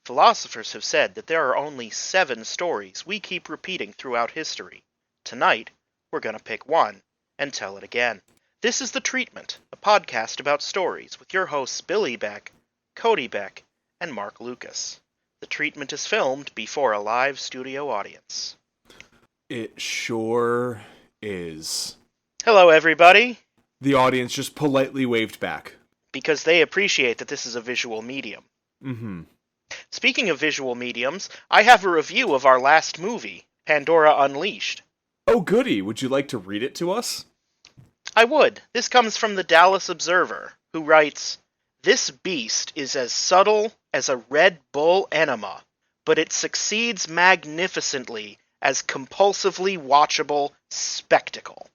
Philosophers have said that there are only 7 stories we keep repeating throughout history. Tonight, we're going to pick one and tell it again. This is The Treatment, a podcast about stories with your hosts Billy Beck, Cody Beck, and Mark Lucas. The Treatment is filmed before a live studio audience. It sure is. Hello, everybody. The audience just politely waved back. Because they appreciate that this is a visual medium. Mm-hmm. Speaking of visual mediums, I have a review of our last movie, Pandora Unleashed. Oh, goody. Would you like to read it to us? I would. This comes from the Dallas Observer, who writes, "This beast is as subtle as a Red Bull enema, but it succeeds magnificently as compulsively watchable spectacle."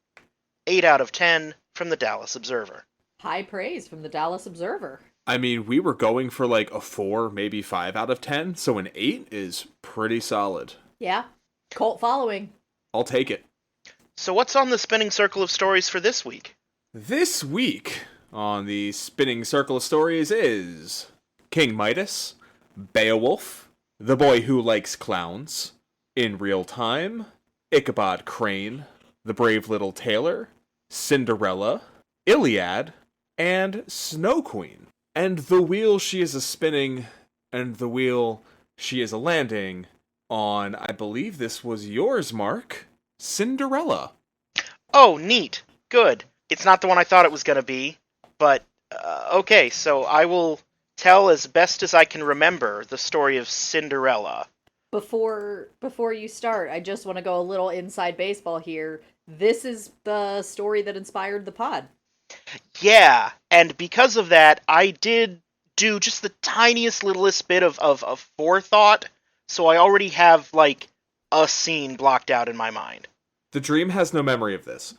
8 out of 10 from the Dallas Observer. High praise from the Dallas Observer. I mean, we were going for like a 4, maybe 5 out of 10, so an 8 is pretty solid. Yeah. Cult following. I'll take it. So what's on the spinning circle of stories for this week? This week on the spinning circle of stories is King Midas, Beowulf, The Boy Who Likes Clowns, In Real Time, Ichabod Crane, The Brave Little Tailor, Cinderella, Iliad, and Snow Queen. And the wheel she is a-spinning, and the wheel she is a-landing on, I believe this was yours, Mark, Cinderella. Oh, neat. Good. It's not the one I thought it was going to be, but okay, so I will tell as best as I can remember the story of Cinderella. Before you start, I just want to go a little inside baseball here. This is the story that inspired the pod. Yeah, and because of that, I did do just the tiniest, littlest bit of forethought, so I already have, like, a scene blocked out in my mind. The dream has no memory of this.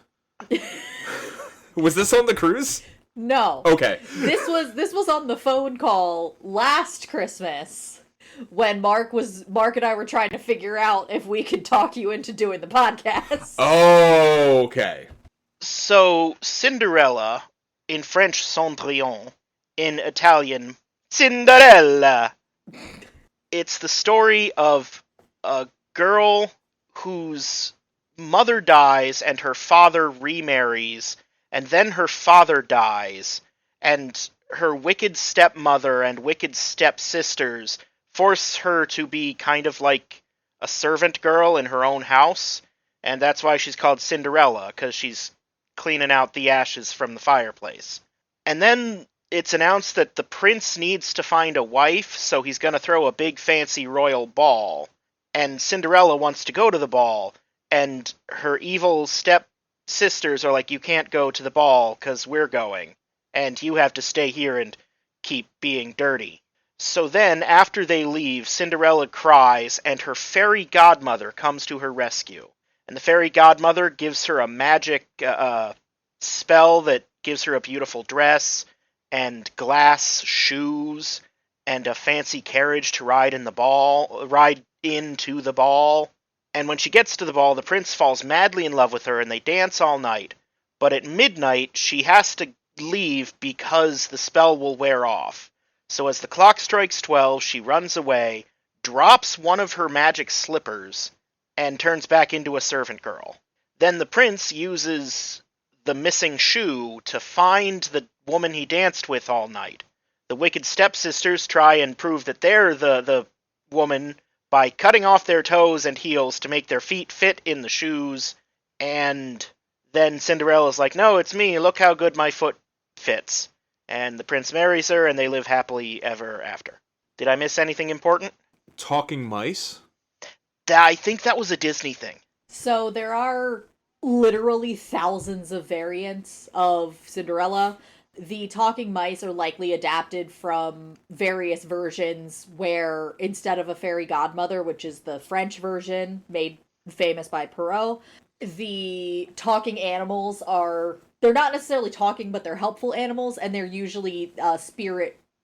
Was this on the cruise? No. Okay. This was on the phone call last Christmas when Mark and I were trying to figure out if we could talk you into doing the podcast. Oh, okay. So, Cinderella, in French, Cendrillon, in Italian, Cinderella. It's the story of a girl whose mother dies and her father remarries, and then her father dies, and her wicked stepmother and wicked stepsisters force her to be kind of like a servant girl in her own house, and that's why she's called Cinderella, because she's cleaning out the ashes from the fireplace. And then it's announced that the prince needs to find a wife, so he's going to throw a big fancy royal ball. And Cinderella wants to go to the ball, and her evil step-sisters are like, you can't go to the ball because we're going, and you have to stay here and keep being dirty. So then, after they leave, Cinderella cries, and her fairy godmother comes to her rescue. And the fairy godmother gives her a magic spell that gives her a beautiful dress, and glass shoes, and a fancy carriage to ride into the ball. And when she gets to the ball, the prince falls madly in love with her, and they dance all night. But at midnight, she has to leave because the spell will wear off. So as the clock strikes 12, she runs away, drops one of her magic slippers, and turns back into a servant girl. Then the prince uses the missing shoe to find the woman he danced with all night. The wicked stepsisters try and prove that they're the woman by cutting off their toes and heels to make their feet fit in the shoes, and then Cinderella's like, no, it's me, look how good my foot fits. And the prince marries her, and they live happily ever after. Did I miss anything important? Talking mice? I think that was a Disney thing. So there are literally thousands of variants of Cinderella. The talking mice are likely adapted from various versions where instead of a fairy godmother, which is the French version made famous by Perrault, the talking animals they're not necessarily talking, but they're helpful animals, and they're usually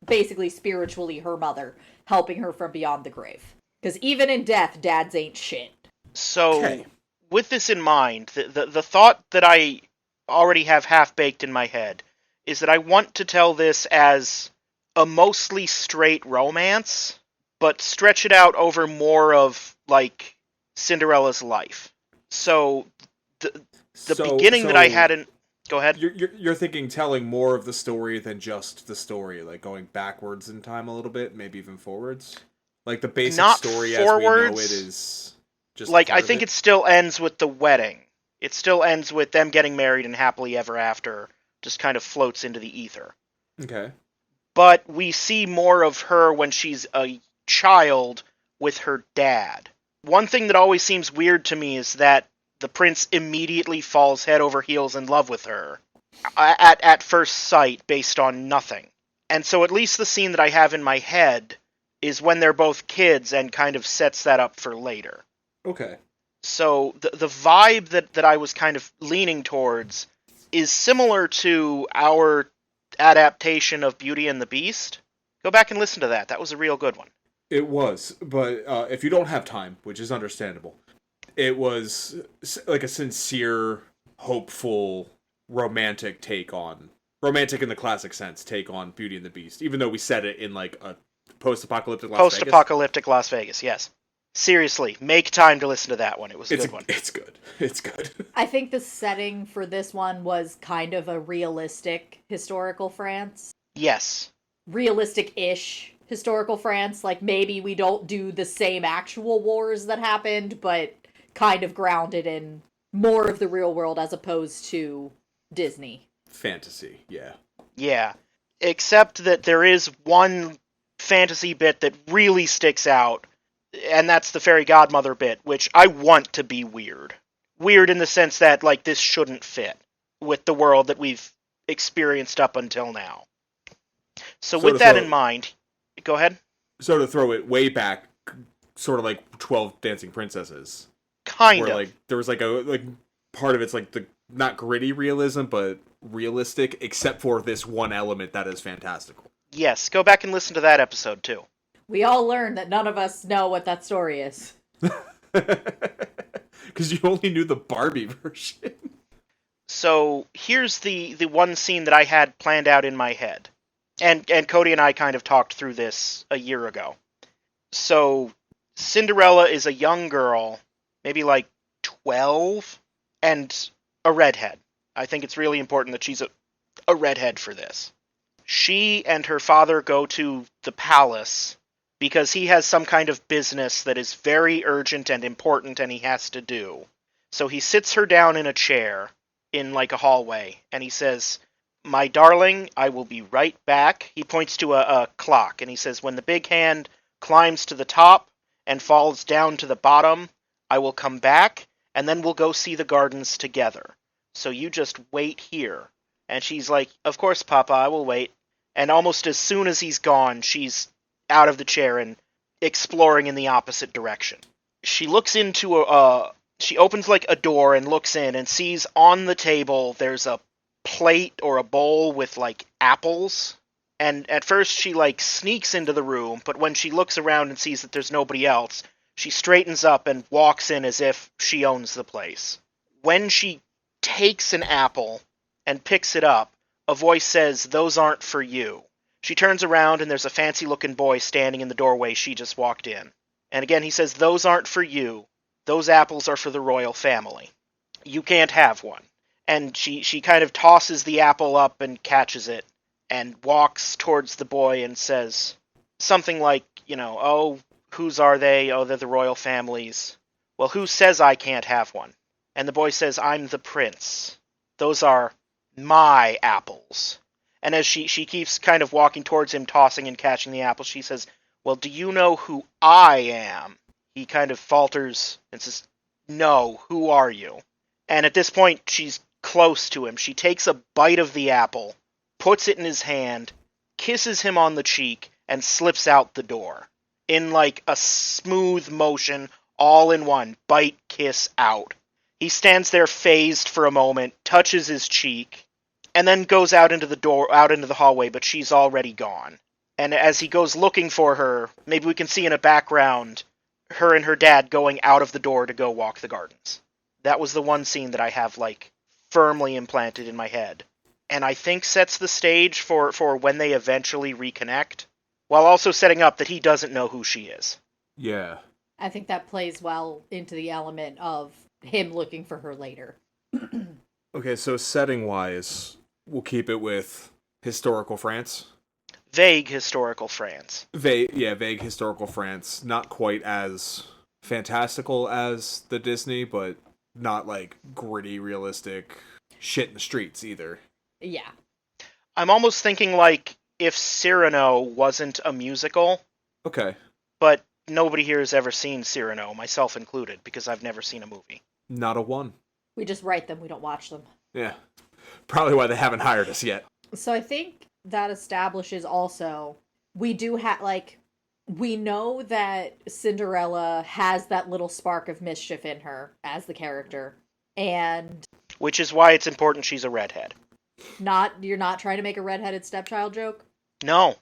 basically spiritually her mother, helping her from beyond the grave. Because even in death, dads ain't shit. So, Okay. With this in mind, the thought that I already have half-baked in my head is that I want to tell this as a mostly straight romance, but stretch it out over more of, like, Cinderella's life. So, the beginning that I had in... Go ahead. You're thinking telling more of the story than just the story, like going backwards in time a little bit, maybe even forwards? Like the basic Not story forwards, as we know it is just like, part I of think it still ends with the wedding. It still ends with them getting married and happily ever after, just kind of floats into the ether. Okay. But we see more of her when she's a child with her dad. One thing that always seems weird to me is that the prince immediately falls head over heels in love with her at first sight based on nothing. And so at least the scene that I have in my head is when they're both kids and kind of sets that up for later. Okay. So the vibe that I was kind of leaning towards is similar to our adaptation of Beauty and the Beast. Go back and listen to that. That was a real good one. It was, but if you don't have time, which is understandable, it was like a sincere, hopeful, romantic in the classic sense, take on Beauty and the Beast, even though we set it in like a post-apocalyptic Las Vegas. Post-apocalyptic Las Vegas, yes. Seriously, make time to listen to that one. It was a good one. It's good. It's good. I think the setting for this one was kind of a realistic historical France. Yes. Realistic-ish historical France. Like, maybe we don't do the same actual wars that happened, but kind of grounded in more of the real world as opposed to Disney. Fantasy, yeah. Yeah. Except that there is one fantasy bit that really sticks out, and that's the fairy godmother bit, which I want to be weird. Weird in the sense that, like, this shouldn't fit with the world that we've experienced up until now. So with that in mind, go ahead. So to throw it way back, sort of like 12 Dancing Princesses. Kind where, of. like, there was like part of it's like the not gritty realism, but realistic, except for this one element that is fantastical. Yes, go back and listen to that episode too. We all learned that none of us know what that story is. Because you only knew the Barbie version. So here's the one scene that I had planned out in my head. And Cody and I kind of talked through this a year ago. So Cinderella is a young girl, maybe like 12, and a redhead. I think it's really important that she's a redhead for this. She and her father go to the palace because he has some kind of business that is very urgent and important and he has to do. So he sits her down in a chair in like a hallway and he says, "My darling, I will be right back." He points to a clock and he says, "When the big hand climbs to the top and falls down to the bottom, I will come back and then we'll go see the gardens together. So you just wait here." And she's like, "Of course, Papa, I will wait." And almost as soon as he's gone, she's out of the chair and exploring in the opposite direction. She looks into she opens like a door and looks in and sees on the table there's a plate or a bowl with like apples. And at first she like sneaks into the room, but when she looks around and sees that there's nobody else, she straightens up and walks in as if she owns the place. When she takes an apple and picks it up, a voice says, "Those aren't for you." She turns around and there's a fancy-looking boy standing in the doorway she just walked in. And again he says, "Those aren't for you. Those apples are for the royal family. You can't have one." And she kind of tosses the apple up and catches it and walks towards the boy and says something like, "Oh, whose are they? Oh, they're the royal families. Well, who says I can't have one?" And the boy says, "I'm the prince. Those are my apples." And as she keeps kind of walking towards him, tossing and catching the apple, she says, "Well, do you know who I am?" He kind of falters and says, "No, who are you?" And at this point, she's close to him. She takes a bite of the apple, puts it in his hand, kisses him on the cheek, and slips out the door. In like a smooth motion, all in one, bite, kiss, out. He stands there phased for a moment, touches his cheek, and then goes out into the hallway, but she's already gone. And as he goes looking for her, maybe we can see in a background her and her dad going out of the door to go walk the gardens. That was the one scene that I have, like, firmly implanted in my head. And I think sets the stage for when they eventually reconnect. while also setting up that he doesn't know who she is. Yeah. I think that plays well into the element of him looking for her later. Okay, so setting-wise, we'll keep it with historical France. Vague historical France. Vague historical France. Not quite as fantastical as the Disney, but not like gritty, realistic shit in the streets either. Yeah. I'm almost thinking like if Cyrano wasn't a musical, Okay. but nobody here has ever seen Cyrano, myself included, because I've never seen a movie. Not a one. We just write them, we don't watch them. Yeah. Probably why they haven't hired us yet. So I think that establishes also, we do have, like, we know that Cinderella has that little spark of mischief in her as the character. And Which is why it's important she's a redhead. you're not trying to make a redheaded stepchild joke? No.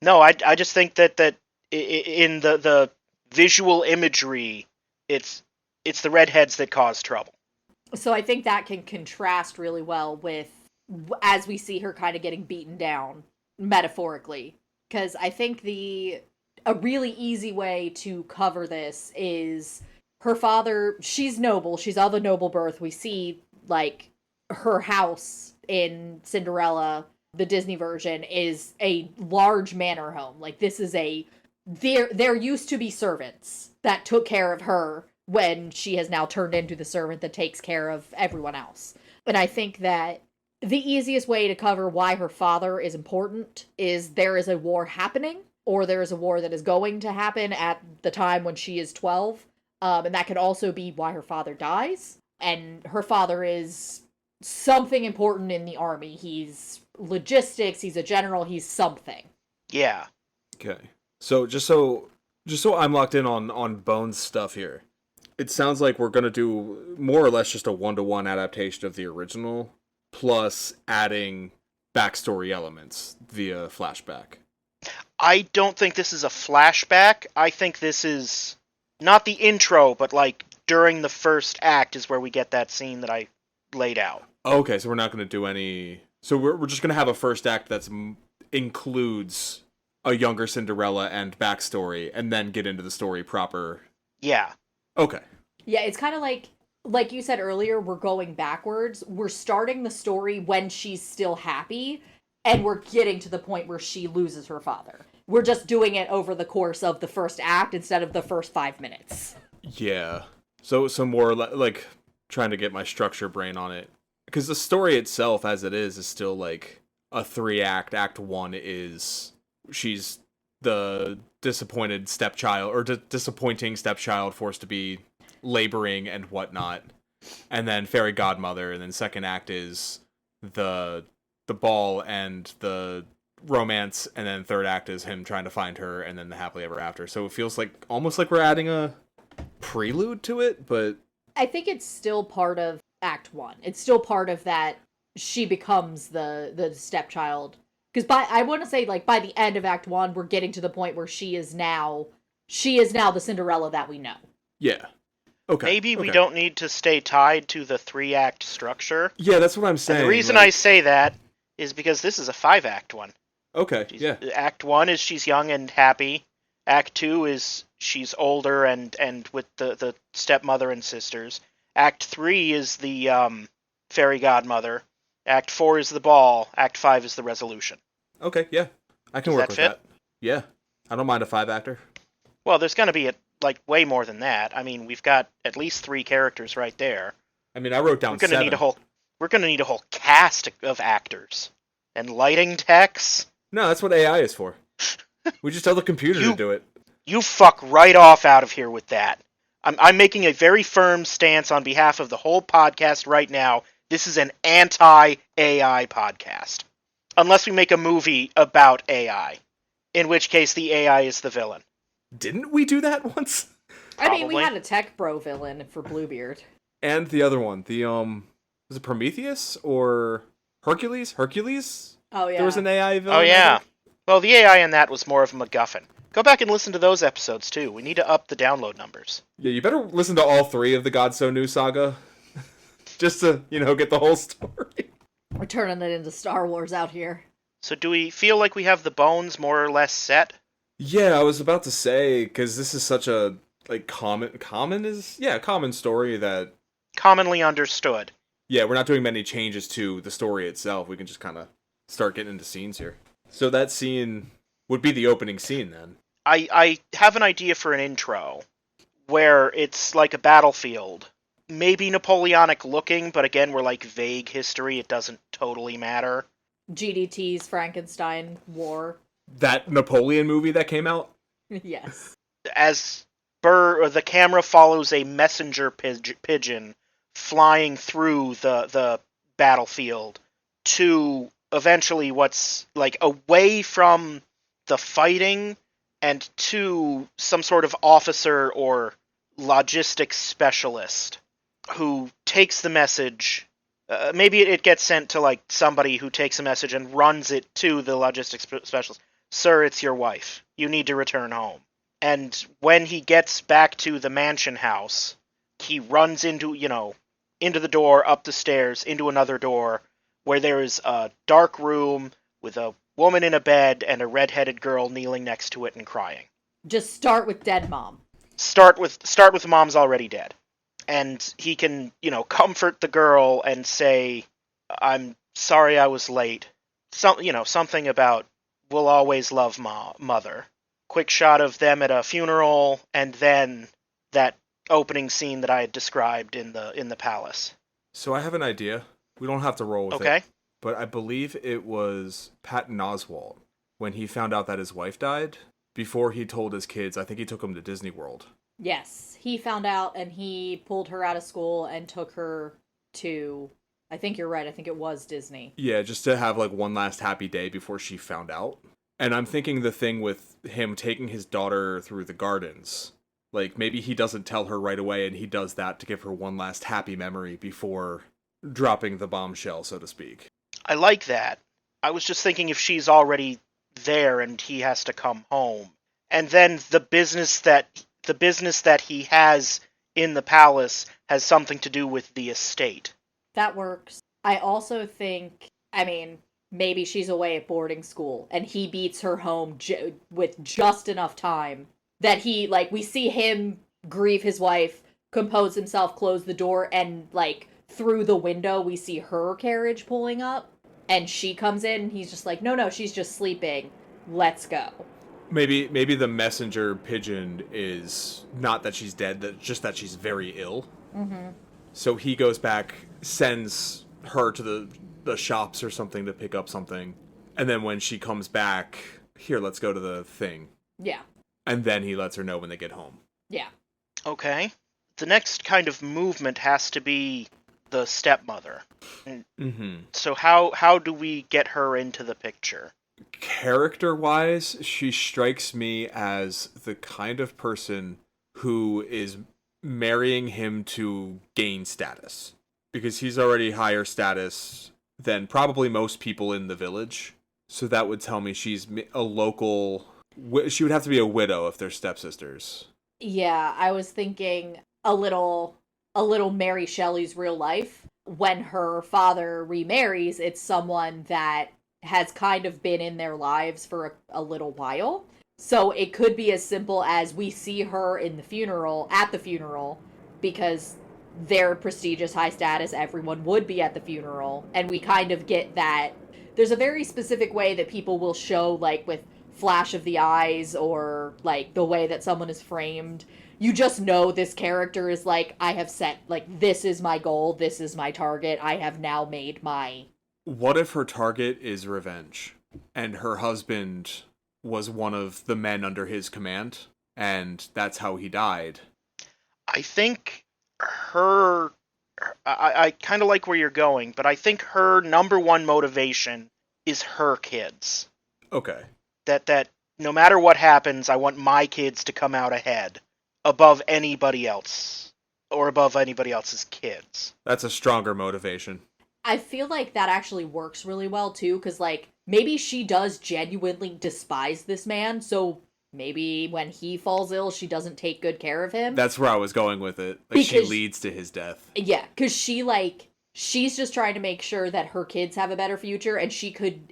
No, I just think that in the visual imagery, it's the redheads that cause trouble. So I think that can contrast really well with, as we see her kind of getting beaten down, metaphorically. Because I think a really easy way to cover this is her father, she's noble, she's of a noble birth. We see, like, her house in Cinderella, the Disney version, is a large manor home. Like, this is there used to be servants that took care of her when she has now turned into the servant that takes care of everyone else. And I think that the easiest way to cover why her father is important is there is a war happening, or there is a war that is going to happen at the time when she is 12. And that could also be why her father dies. And her father is something important in the army. He's logistics, he's a general, he's something. Yeah. Okay. So just so I'm locked in on Bones stuff here. It sounds like we're gonna do more or less just a 1-to-1 adaptation of the original, plus adding backstory elements via flashback. I don't think this is a flashback. I think this is not the intro, but like during the first act is where we get that scene that I laid out. Okay, so we're not gonna do any. So we're just gonna have a first act that's includes a younger Cinderella and backstory, and then get into the story proper. Yeah. Okay. Yeah, it's kind of like you said earlier, we're going backwards. We're starting the story when she's still happy, and we're getting to the point where she loses her father. We're just doing it over the course of the first act instead of the first 5 minutes. Yeah. So some more like trying to get my structure brain on it. Because the story itself, as it is still like a 3-act. Act 1 is she's the disappointed stepchild, or disappointing stepchild forced to be laboring and whatnot. And then fairy godmother, and then second act is the ball and the romance, and then third act is him trying to find her, and then the happily ever after. So it feels like almost like we're adding a prelude to it, but I think it's still part of Act 1. It's still part of that she becomes the stepchild. Because I want to say, like, by the end of Act 1, we're getting to the point where she is now the Cinderella that we know. yeah. Okay. Maybe we okay. don't need to stay tied to the 3-act structure. Yeah, that's what I'm saying. And the reason I say that is because this is a 5-act one. Okay, yeah. Act 1 is she's young and happy. Act 2 is she's older and with the stepmother and sisters. Act 3 is the fairy godmother. Act 4 is the ball. Act 5 is the resolution. Okay, yeah. I can Does work that with fit? that. Yeah. I don't mind a 5-actor. Well, there's going to be way more than that. I mean, we've got at least 3 characters right there. I mean, I wrote down We're going to 7. need a whole cast of actors and lighting techs. No, that's what AI is for. We just tell the computer to do it. You fuck right off out of here with that. I'm making a very firm stance on behalf of the whole podcast right now. This is an anti-AI podcast. Unless we make a movie about AI. In which case the AI is the villain. Didn't we do that once? I mean, we Probably. had a tech bro villain for Bluebeard. And the other one, was it Prometheus or Hercules? Hercules? Oh, yeah. There was an AI villain. Oh I yeah. think? Well, the AI in that was more of a MacGuffin. Go back and listen to those episodes too. We need to up the download numbers. Yeah, you better listen to all 3 of the God So New saga. Just to, get the whole story. We're turning it into Star Wars out here. So do we feel like we have the bones more or less set? Yeah, I was about to say, because this is such a, like, common story that, Commonly understood. yeah, we're not doing many changes to the story itself. We can just kind of start getting into scenes here. So that scene would be the opening scene, then. I have an idea for an intro where it's like a battlefield. Maybe Napoleonic looking, but again, we're like vague history. It doesn't totally matter. GDT's Frankenstein War. That Napoleon movie that came out? Yes. As the camera follows a messenger pigeon flying through the battlefield to eventually what's like away from the fighting and to some sort of officer or logistics specialist who takes the message. Maybe it gets sent to like somebody who takes a message and runs it to the logistics specialist. Sir, it's your wife. You need to return home. And when he gets back to the mansion house, he runs into the door, up the stairs, into another door, where there is a dark room with a woman in a bed and a red-headed girl kneeling next to it and crying. Just start with dead mom. Start with mom's already dead. And he can, comfort the girl and say, I'm sorry I was late. Something about, we'll always love mother. Quick shot of them at a funeral, and then that opening scene that I had described in the palace. So I have an idea. We don't have to roll with it. Okay. But I believe it was Patton Oswalt, when he found out that his wife died, before he told his kids, I think he took them to Disney World. Yes, he found out and he pulled her out of school and took her to, I think you're right, I think it was Disney. Yeah, just to have like one last happy day before she found out. And I'm thinking the thing with him taking his daughter through the gardens, like maybe he doesn't tell her right away and he does that to give her one last happy memory before dropping the bombshell, so to speak. I like that. I was just thinking if she's already there and he has to come home. And then the business that he has in the palace has something to do with the estate. That works. I also think, maybe she's away at boarding school and he beats her home with just enough time that we see him grieve his wife, compose himself, close the door, and through the window we see her carriage pulling up and she comes in and he's just like, no, she's just sleeping. Let's go. Maybe the messenger pigeon is not that she's dead, just that she's very ill. Mm-hmm. So he goes back, sends her to the shops or something to pick up something. And then when she comes back, here, let's go to the thing. Yeah. And then he lets her know when they get home. Yeah. Okay. The next kind of movement has to be the stepmother. Mm-hmm. So how do we get her into the picture? Character-wise, she strikes me as the kind of person who is marrying him to gain status. Because he's already higher status than probably most people in the village. So that would tell me she's a local... She would have to be a widow if they're stepsisters. Yeah, I was thinking a little Mary Shelley's real life. When her father remarries, it's someone that has kind of been in their lives for a little while. So it could be as simple as we see her at the funeral, because they're prestigious, high status, everyone would be at the funeral, and we kind of get that. There's a very specific way that people will show, with flash of the eyes, or, the way that someone is framed. You just know this character is I have set, this is my goal, this is my target, I have now made my... What if her target is revenge, and her husband was one of the men under his command, and that's how he died? I think I kind of like where you're going, but I think her number one motivation is her kids. Okay. That no matter what happens, I want my kids to come out ahead above anybody else, or above anybody else's kids. That's a stronger motivation. I feel like that actually works really well, too, because, maybe she does genuinely despise this man, so maybe when he falls ill, she doesn't take good care of him. That's where I was going with it. She leads to his death. Yeah, because she She's just trying to make sure that her kids have a better future, and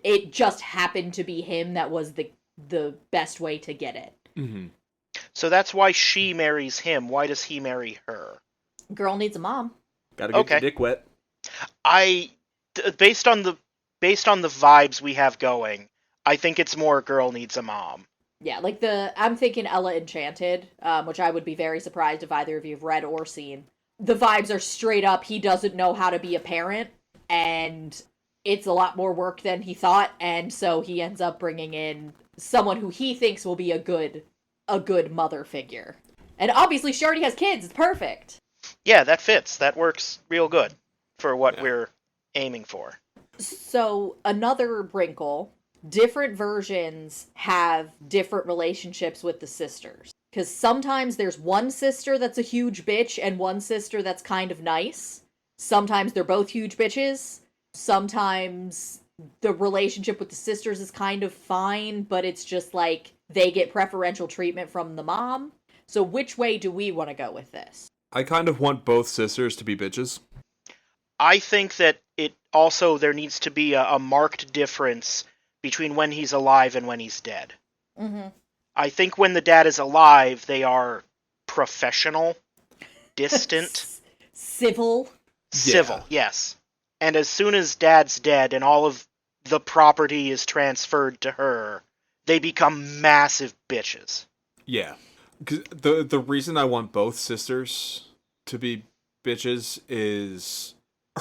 it just happened to be him that was the best way to get it. Mm-hmm. So that's why she marries him. Why does he marry her? Girl needs a mom. Gotta get Okay. your dick wet. Based on the vibes we have going, I think it's more girl needs a mom. Yeah, like I'm thinking Ella Enchanted, which I would be very surprised if either of you have read or seen. The vibes are straight up, he doesn't know how to be a parent, and it's a lot more work than he thought, and so he ends up bringing in someone who he thinks will be a good mother figure. And obviously she already has kids, it's perfect. Yeah, that fits. That works real good for what we're aiming for. So, another wrinkle, different versions have different relationships with the sisters. Because sometimes there's one sister that's a huge bitch and one sister that's kind of nice. Sometimes they're both huge bitches. Sometimes the relationship with the sisters is kind of fine, but it's just like they get preferential treatment from the mom. So which way do we want to go with this? I kind of want both sisters to be bitches. I think that there needs to be a marked difference between when he's alive and when he's dead. Mm-hmm. I think when the dad is alive, they are professional, distant, Civil. Yes. And as soon as dad's dead and all of the property is transferred to her, they become massive bitches. Yeah. 'Cause the reason I want both sisters to be bitches is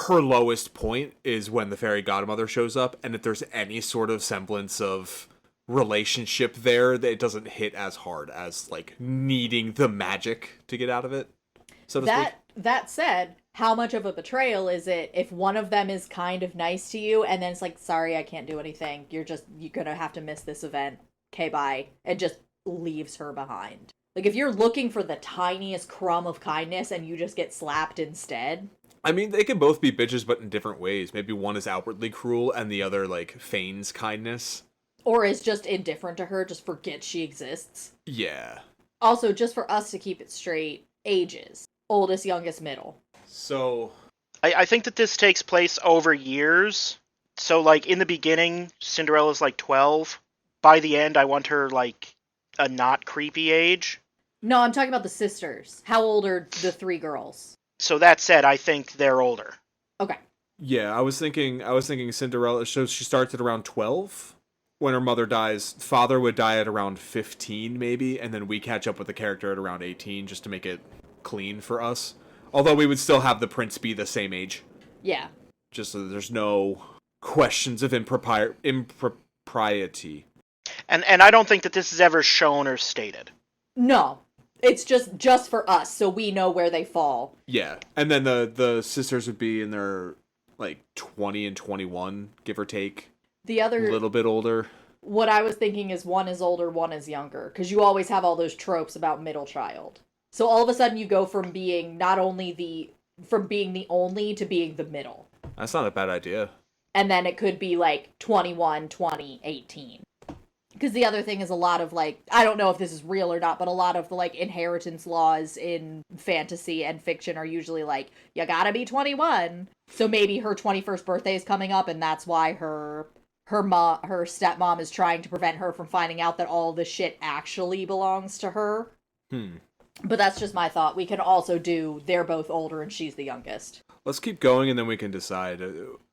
her lowest point is when the fairy godmother shows up, and if there's any sort of semblance of relationship there, that it doesn't hit as hard as like needing the magic to get out of it, so to speak. That said, how much of a betrayal is it if one of them is kind of nice to you and then it's like, sorry, I can't do anything, you're gonna have to miss this event, okay, bye, and just leaves her behind. Like, if you're looking for the tiniest crumb of kindness and you just get slapped instead. I mean, they can both be bitches, but in different ways. Maybe one is outwardly cruel and the other like feigns kindness. Or is just indifferent to her, just forgets she exists. Yeah. Also, just for us to keep it straight, ages. Oldest, youngest, middle. So I think that this takes place over years. So, like, in the beginning, Cinderella's like 12. By the end, I want her, like, a not creepy age. No, I'm talking about the sisters. How old are the three girls? So that said, I think they're older. Okay. yeah, I was thinking Cinderella. So she starts at around 12 when her mother dies. Father would die at around 15, maybe, and then we catch up with the character at around 18, just to make it clean for us. Although we would still have the prince be the same age, Yeah. just so that there's no questions of impropriety. And I don't think that this is ever shown or stated. No. It's just for us, so we know where they fall. Yeah, and then the sisters would be in their like 20 and 21, give or take. The other A little bit older. What I was thinking is one is older, one is younger, because you always have all those tropes about middle child. So all of a sudden you go from being the only to being the middle. That's not a bad idea. And then it could be like 21, 20, 18. Because the other thing is a lot of like, I don't know if this is real or not, but a lot of the like inheritance laws in fantasy and fiction are usually like, you gotta be 21. So maybe her 21st birthday is coming up and that's why her stepmom is trying to prevent her from finding out that all this shit actually belongs to her. But that's just my thought. We can also do they're both older and she's the youngest. Let's keep going and then we can decide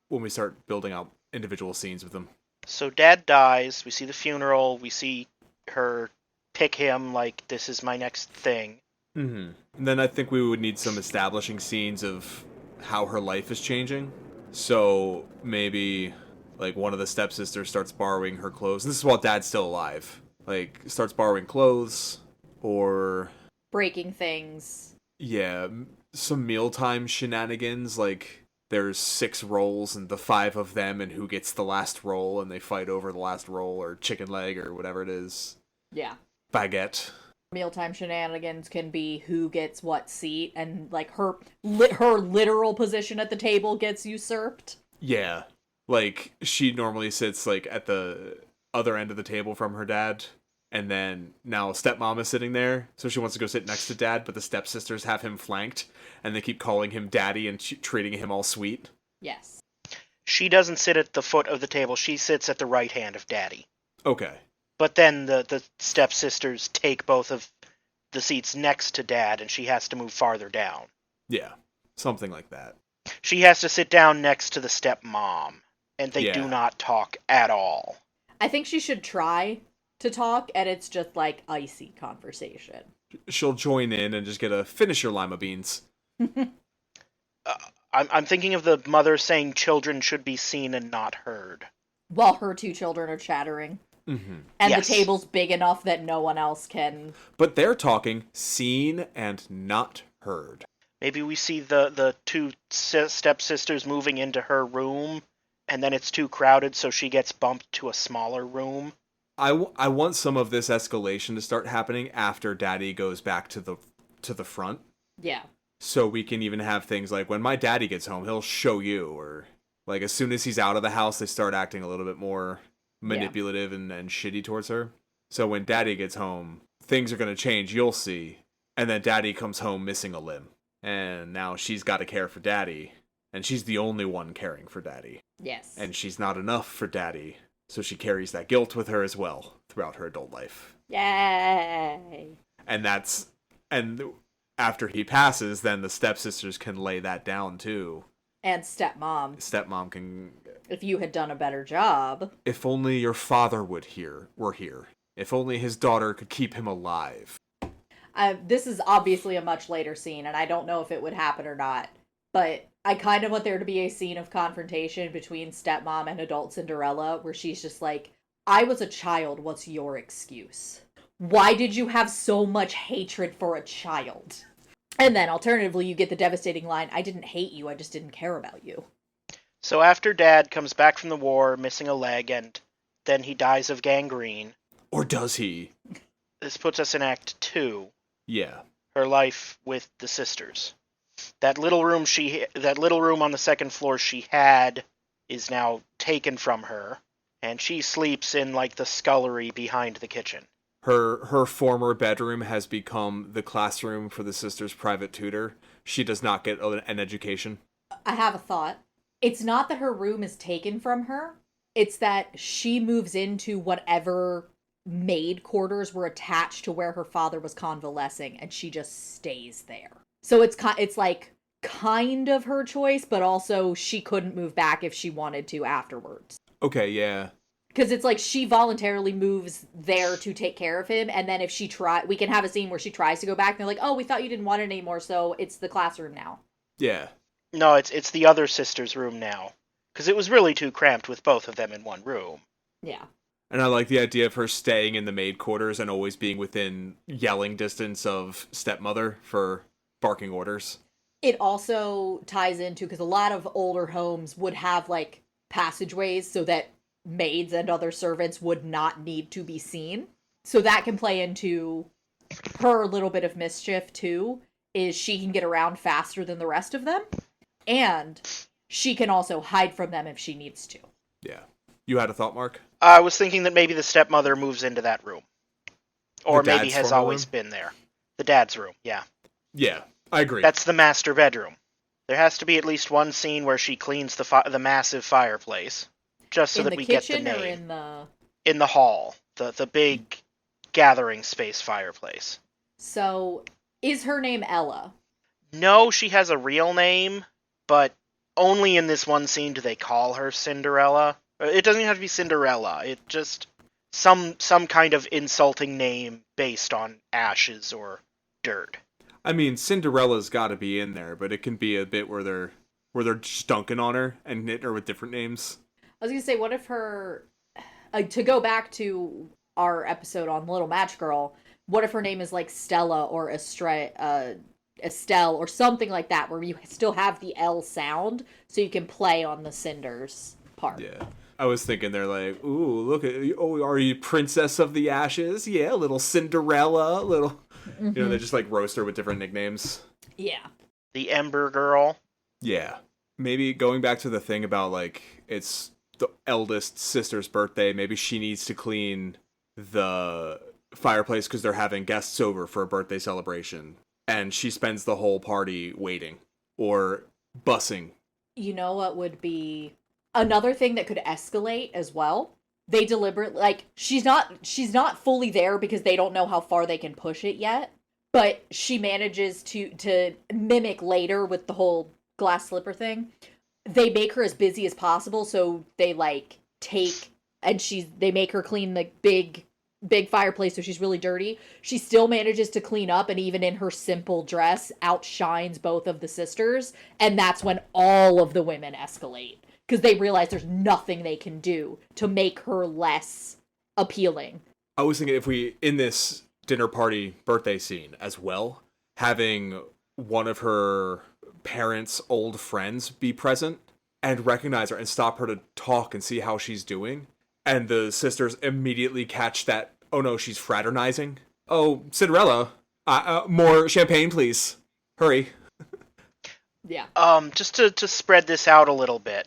when we start building out individual scenes with them. So dad dies, we see the funeral, we see her pick him like, this is my next thing. Mm-hmm. And then I think we would need some establishing scenes of how her life is changing. So maybe like one of the stepsisters starts borrowing her clothes. And this is while dad's still alive. Like starts borrowing clothes or Breaking things. yeah, some mealtime shenanigans, like there's 6 rolls and the 5 of them and who gets the last roll and they fight over the last roll or chicken leg or whatever it is. Yeah. Baguette. Mealtime shenanigans can be who gets what seat and like her literal position at the table gets usurped. Yeah. Like she normally sits like at the other end of the table from her dad. And then now stepmom is sitting there, so she wants to go sit next to dad, but the stepsisters have him flanked, and they keep calling him daddy and treating him all sweet. Yes. She doesn't sit at the foot of the table. She sits at the right hand of Daddy. Okay. But then the stepsisters take both of the seats next to Dad, and she has to move farther down. Yeah. Something like that. She has to sit down next to the stepmom, and they do not talk at all. I think she should try to talk, and it's just like icy conversation. She'll join in and just get a finish your lima beans. I'm thinking of the mother saying children should be seen and not heard. While her two children are chattering. Mm-hmm. And Yes. the table's big enough that no one else can... But they're talking seen and not heard. Maybe we see the two stepsisters moving into her room, and then it's too crowded, so she gets bumped to a smaller room. I want some of this escalation to start happening after Daddy goes back to the front. Yeah. So we can even have things like when my daddy gets home, he'll show you, or like as soon as he's out of the house, they start acting a little bit more manipulative and shitty towards her. So when Daddy gets home, things are going to change, you'll see. And then Daddy comes home missing a limb. And now she's got to care for Daddy. And she's the only one caring for Daddy. Yes. And she's not enough for Daddy. So she carries that guilt with her as well throughout her adult life. Yay! And after he passes, then the stepsisters can lay that down too. And stepmom. Stepmom can... If you had done a better job. If only your father were here. If only his daughter could keep him alive. This is obviously a much later scene, and I don't know if it would happen or not. But I kind of want there to be a scene of confrontation between stepmom and adult Cinderella, where she's just like, I was a child, what's your excuse? Why did you have so much hatred for a child? And then, alternatively, you get the devastating line, I didn't hate you, I just didn't care about you. So after Dad comes back from the war, missing a leg, and then he dies of gangrene. Or does he? This puts us in Act 2. Yeah. Her life with the sisters. That little room on the second floor she had is now taken from her, and she sleeps in like the scullery behind the kitchen. Her former bedroom has become the classroom for the sister's private tutor. She does not get an education. I have a thought. It's not that her room is taken from her. It's that she moves into whatever maid quarters were attached to where her father was convalescing, and she just stays there. So it's like kind of her choice, but also she couldn't move back if she wanted to afterwards. Okay, yeah. Because it's like she voluntarily moves there to take care of him, and then if we can have a scene where she tries to go back, and they're like, oh, we thought you didn't want it anymore, so it's the classroom now. Yeah. No, it's the other sister's room now. Because it was really too cramped with both of them in one room. Yeah. And I like the idea of her staying in the maid quarters and always being within yelling distance of stepmother for barking orders. It also ties into, because a lot of older homes would have, like, passageways so that maids and other servants would not need to be seen. So that can play into her little bit of mischief, too, is she can get around faster than the rest of them. And she can also hide from them if she needs to. Yeah. You had a thought, Mark? I was thinking that maybe the stepmother moves into that room. Or The maybe dad's has former always room? been there. The dad's room, yeah. Yeah, I agree. That's the master bedroom. There has to be at least one scene where she cleans the massive fireplace. Just so in that the we get the kitchen name. or in the... In the hall. The big gathering space fireplace. So, is her name Ella? No, she has a real name, but only in this one scene do they call her Cinderella. It doesn't even have to be Cinderella. It just some kind of insulting name based on ashes or dirt. I mean, Cinderella's got to be in there, but it can be a bit where they're just dunking on her and hitting her with different names. I was gonna say, what if her... to go back to our episode on Little Match Girl, what if her name is like Stella or Estelle or something like that, where you still have the L sound, so you can play on the cinders part. Yeah. I was thinking they're like, ooh, look at, oh, are you Princess of the Ashes? Yeah, little Cinderella, little, you know, they just like roast her with different nicknames. Yeah. The Ember Girl. Yeah. Maybe going back to the thing about like, it's the eldest sister's birthday, maybe she needs to clean the fireplace because they're having guests over for a birthday celebration. And she spends the whole party waiting or bussing You know what would be another thing that could escalate as well? They deliberately, like, she's not fully there because they don't know how far they can push it yet, but she manages to mimic later with the whole glass slipper thing. They make her as busy as possible, so they like take and they make her clean the big fireplace, so she's really dirty. She still manages to clean up, and even in her simple dress outshines both of the sisters, and that's when all of the women escalate because they realize there's nothing they can do to make her less appealing. I was thinking if we, in this dinner party birthday scene as well, having one of her parents' old friends be present and recognize her and stop her to talk and see how she's doing. And the sisters immediately catch that, oh no, she's fraternizing. Oh, Cinderella, more champagne, please. Hurry. Yeah. Just to spread this out a little bit,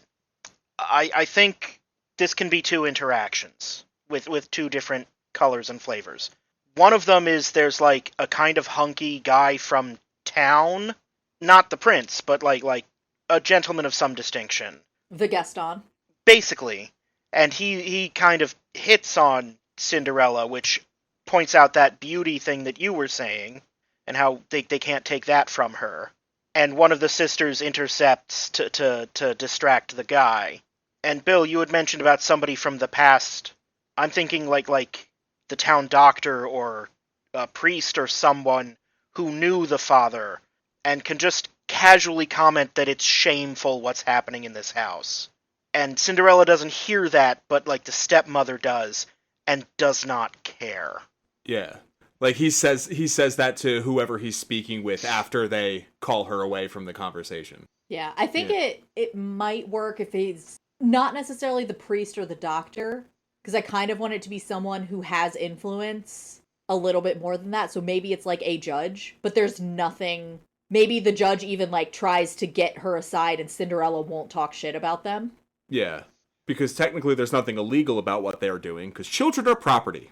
I think this can be two interactions with two different colors and flavors. One of them is there's like a kind of hunky guy from town, not the prince, but like a gentleman of some distinction. The Gaston. Basically. And he kind of hits on Cinderella, which points out that beauty thing that you were saying, and how they can't take that from her. And one of the sisters intercepts to distract the guy. And Bill, you had mentioned about somebody from the past. I'm thinking like the town doctor or a priest or someone who knew the father and can just casually comment that it's shameful what's happening in this house. And Cinderella doesn't hear that, but like the stepmother does, and does not care. Yeah. Like he says that to whoever he's speaking with after they call her away from the conversation. Yeah, I think it might work if he's not necessarily the priest or the doctor, because I kind of want it to be someone who has influence a little bit more than that. So maybe it's like a judge, but there's nothing. Maybe the judge even like tries to get her aside and Cinderella won't talk shit about them. Yeah, because technically there's nothing illegal about what they're doing, because children are property.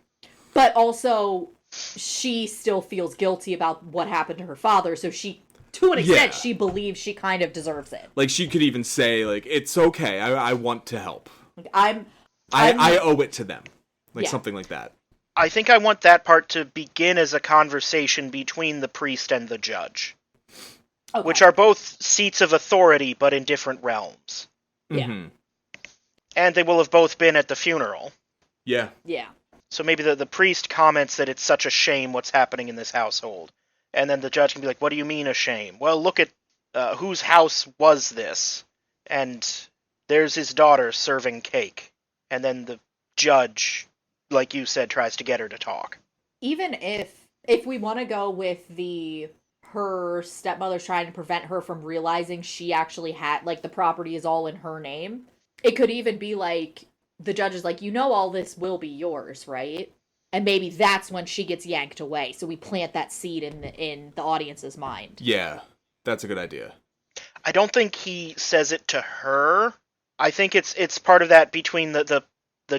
But also, she still feels guilty about what happened to her father, so she, to an extent, she believes she kind of deserves it. Like, she could even say, like, it's okay, I want to help. Like, I owe it to them. Like, Yeah. something like that. I think I want that part to begin as a conversation between the priest and the judge, Okay. which are both seats of authority, but in different realms. Yeah. Mm-hmm. And they will have both been at the funeral. Yeah. Yeah. So maybe the priest comments that it's such a shame what's happening in this household. And then the judge can be like, what do you mean a shame? Well, look at whose house was this? And there's his daughter serving cake. And then the judge, like you said, tries to get her to talk. Even if we want to go with her stepmother's trying to prevent her from realizing she actually had, like, the property is all in her name, it could even be like, the judge is like, you know all this will be yours, right? And maybe that's when she gets yanked away. So we plant that seed in the audience's mind. Yeah, that's a good idea. I don't think he says it to her. I think it's part of that between the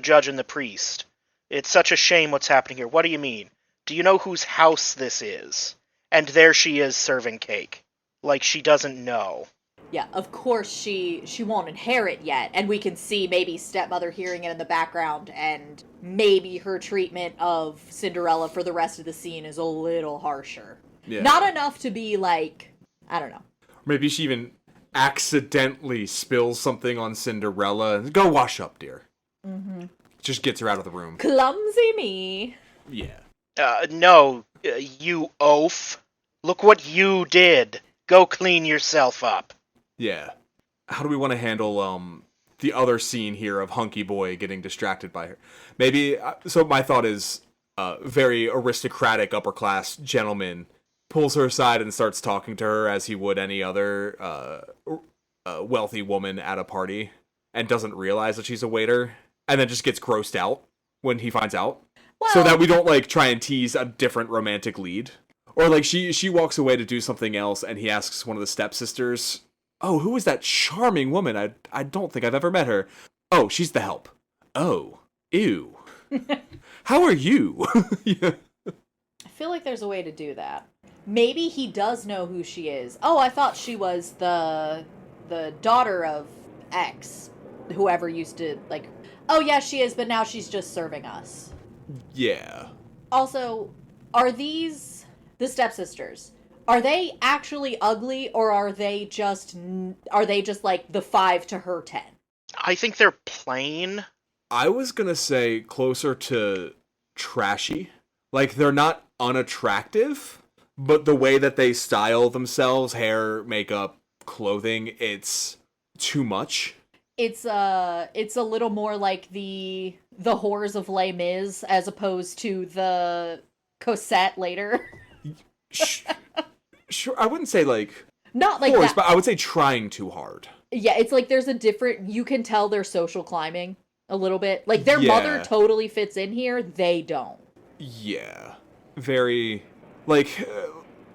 judge and the priest. It's such a shame what's happening here. What do you mean? Do you know whose house this is? And there she is serving cake. Like she doesn't know. Yeah, of course she won't inherit yet, and we can see maybe stepmother hearing it in the background, and maybe her treatment of Cinderella for the rest of the scene is a little harsher. Yeah. Not enough to be like, I don't know. Maybe she even accidentally spills something on Cinderella. Go wash up, dear. Mm-hmm. Just gets her out of the room. Clumsy me. Yeah. No, you oaf. Look what you did. Go clean yourself up. Yeah. How do we want to handle the other scene here of Hunky Boy getting distracted by her? Maybe, so my thought is, very aristocratic upper class gentleman pulls her aside and starts talking to her as he would any other wealthy woman at a party, and doesn't realize that she's a waiter, and then just gets grossed out when he finds out. Well, So that we don't, like, try and tease a different romantic lead. Or, like, she walks away to do something else, and he asks one of the stepsisters, oh, who is that charming woman? I don't think I've ever met her. Oh, she's the help. Oh, ew. How are you? Yeah. I feel like there's a way to do that. Maybe he does know who she is. Oh, I thought she was the the daughter of X, whoever used to, like, oh yeah, she is, but now she's just serving us. Yeah. Also, are these the stepsisters? Are they actually ugly, or are they just like the 5 to her 10? I think they're plain. I was gonna say closer to trashy. Like, they're not unattractive, but the way that they style themselves, hair, makeup, clothing, it's too much. It's a little more like the whores of Les Mis as opposed to the Cosette later. Sure, I wouldn't say, like, Not like forced, that. but I would say trying too hard. Yeah, it's like there's a different, you can tell they're social climbing a little bit. Like, their mother Yeah. totally fits in here, they don't. Yeah. Very, like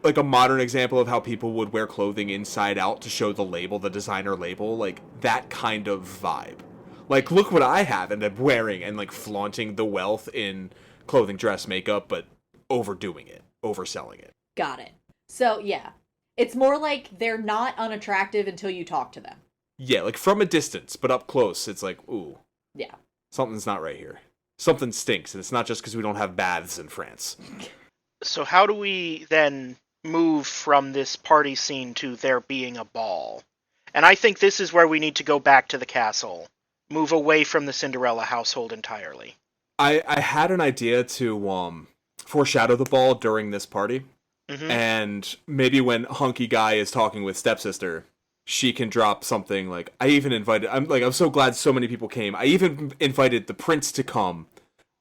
a modern example of how people would wear clothing inside out to show the label, the designer label, like, that kind of vibe. Like, look what I have, and I'm wearing, and, like, flaunting the wealth in clothing, dress, makeup, but overdoing it, overselling it. Got it. So, yeah. It's more like they're not unattractive until you talk to them. Yeah, like, from a distance, but up close, it's like, ooh, Yeah. something's not right here. Something stinks, and it's not just because we don't have baths in France. So how do we then move from this party scene to there being a ball? And I think this is where we need to go back to the castle. Move away from the Cinderella household entirely. I had an idea to foreshadow the ball during this party. Mm-hmm. And maybe when Hunky Guy is talking with Stepsister, she can drop something like, I'm so glad so many people came. I even invited the prince to come,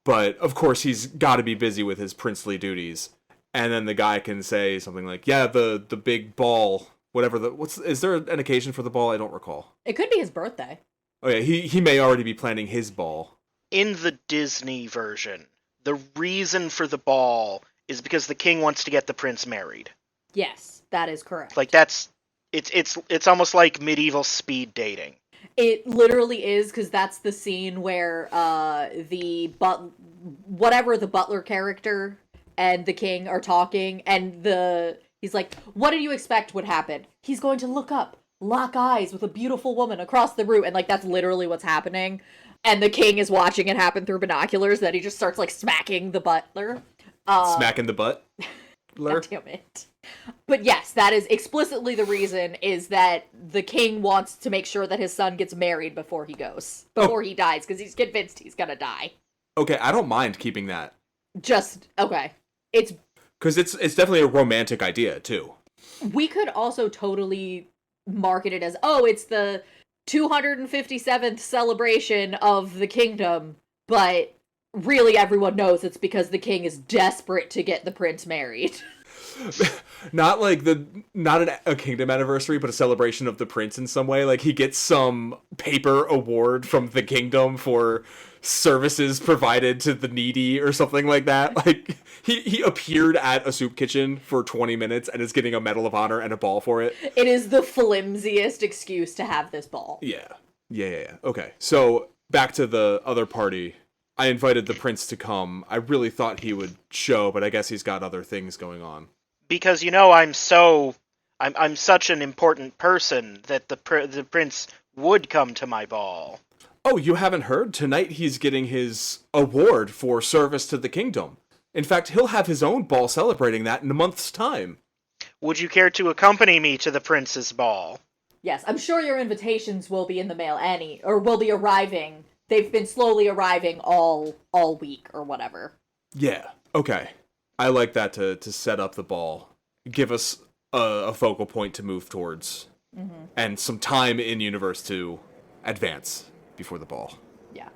but of course he's got to be busy with his princely duties. And then the guy can say something like, yeah, the big ball, whatever is there an occasion for the ball? I don't recall. It could be his birthday. Oh yeah, he may already be planning his ball. In the Disney version, the reason for the ball is because the king wants to get the prince married. Yes, that is correct. Like, it's almost like medieval speed dating. It literally is, because that's the scene where whatever the butler character and the king are talking, and he's like, what did you expect would happen? He's going to look up, lock eyes with a beautiful woman across the room, and like that's literally what's happening. And the king is watching it happen through binoculars, that he just starts like smacking the butler. Smacking the butt? God damn it. But yes, that is explicitly the reason, is that the king wants to make sure that his son gets married before he dies, because he's convinced he's gonna die. Okay, I don't mind keeping that. Okay. It's... Because it's definitely a romantic idea, too. We could also totally market it as, oh, it's the 257th celebration of the kingdom, but really everyone knows it's because the king is desperate to get the prince married. Not a kingdom anniversary, but a celebration of the prince in some way. Like, he gets some paper award from the kingdom for services provided to the needy or something like that. Like, he appeared at a soup kitchen for 20 minutes and is getting a Medal of Honor and a ball for it. It is the flimsiest excuse to have this ball. Yeah. Okay, so back to the other party. I invited the prince to come. I really thought he would show, but I guess he's got other things going on. Because, I'm such an important person that the prince would come to my ball. Oh, you haven't heard? Tonight he's getting his award for service to the kingdom. In fact, he'll have his own ball celebrating that in a month's time. Would you care to accompany me to the prince's ball? Yes, I'm sure your invitations will be in the mail, Annie, or will be arriving. They've been slowly arriving all week or whatever. Yeah, okay. I like that to set up the ball. Give us a focal point to move towards. Mm-hmm. And some time in universe to advance before the ball. Yeah.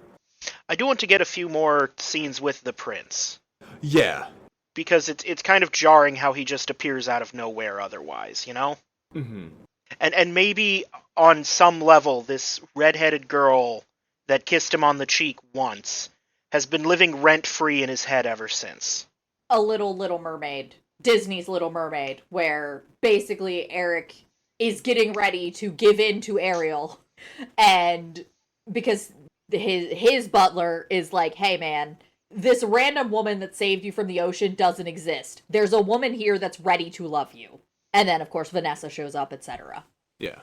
I do want to get a few more scenes with the prince. Yeah. Because it's kind of jarring how he just appears out of nowhere otherwise, Mm-hmm. And maybe on some level, this redheaded girl that kissed him on the cheek once has been living rent-free in his head ever since. A Little Mermaid. Disney's Little Mermaid, where basically Eric is getting ready to give in to Ariel, and because his butler is like, hey man, this random woman that saved you from the ocean doesn't exist. There's a woman here that's ready to love you. And then, of course, Vanessa shows up, etc. Yeah.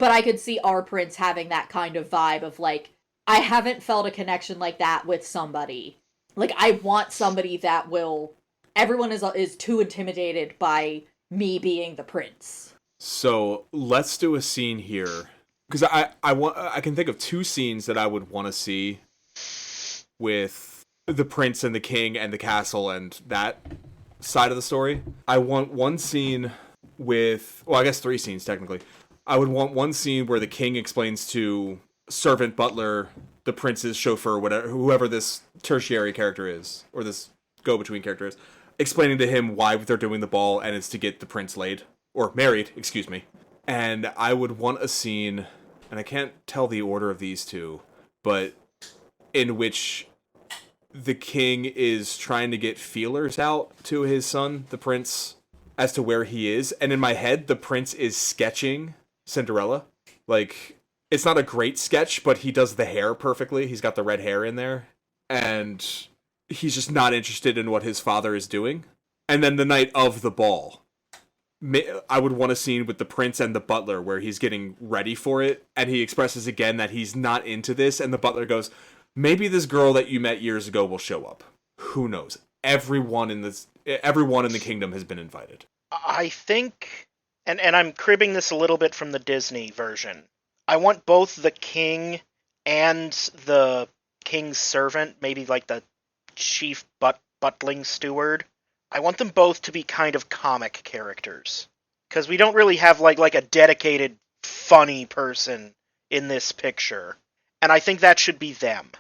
But I could see our prince having that kind of vibe of, like, I haven't felt a connection like that with somebody. Like, I want somebody that will... Everyone is too intimidated by me being the prince. So let's do a scene here, because I can think of two scenes that I would want to see with the prince and the king and the castle and that side of the story. I want one scene with, well, I guess three scenes technically. I would want one scene where the king explains to servant, butler, the prince's chauffeur, whatever, whoever this tertiary character is, or this go-between character is, explaining to him why they're doing the ball, and it's to get the prince laid. Or married, excuse me. And I would want a scene, and I can't tell the order of these two, but in which the king is trying to get feelers out to his son, the prince, as to where he is. And in my head, the prince is sketching Cinderella. Like, it's not a great sketch, but he does the hair perfectly. He's got the red hair in there. And he's just not interested in what his father is doing. And then the night of the ball, I would want a scene with the prince and the butler where he's getting ready for it, and he expresses again that he's not into this, and the butler goes, maybe this girl that you met years ago will show up. Who knows? Everyone in the kingdom has been invited. I think, and I'm cribbing this a little bit from the Disney version, I want both the king and the king's servant, maybe like the chief butling steward, I want them both to be kind of comic characters. Because we don't really have like a dedicated, funny person in this picture. And I think that should be them.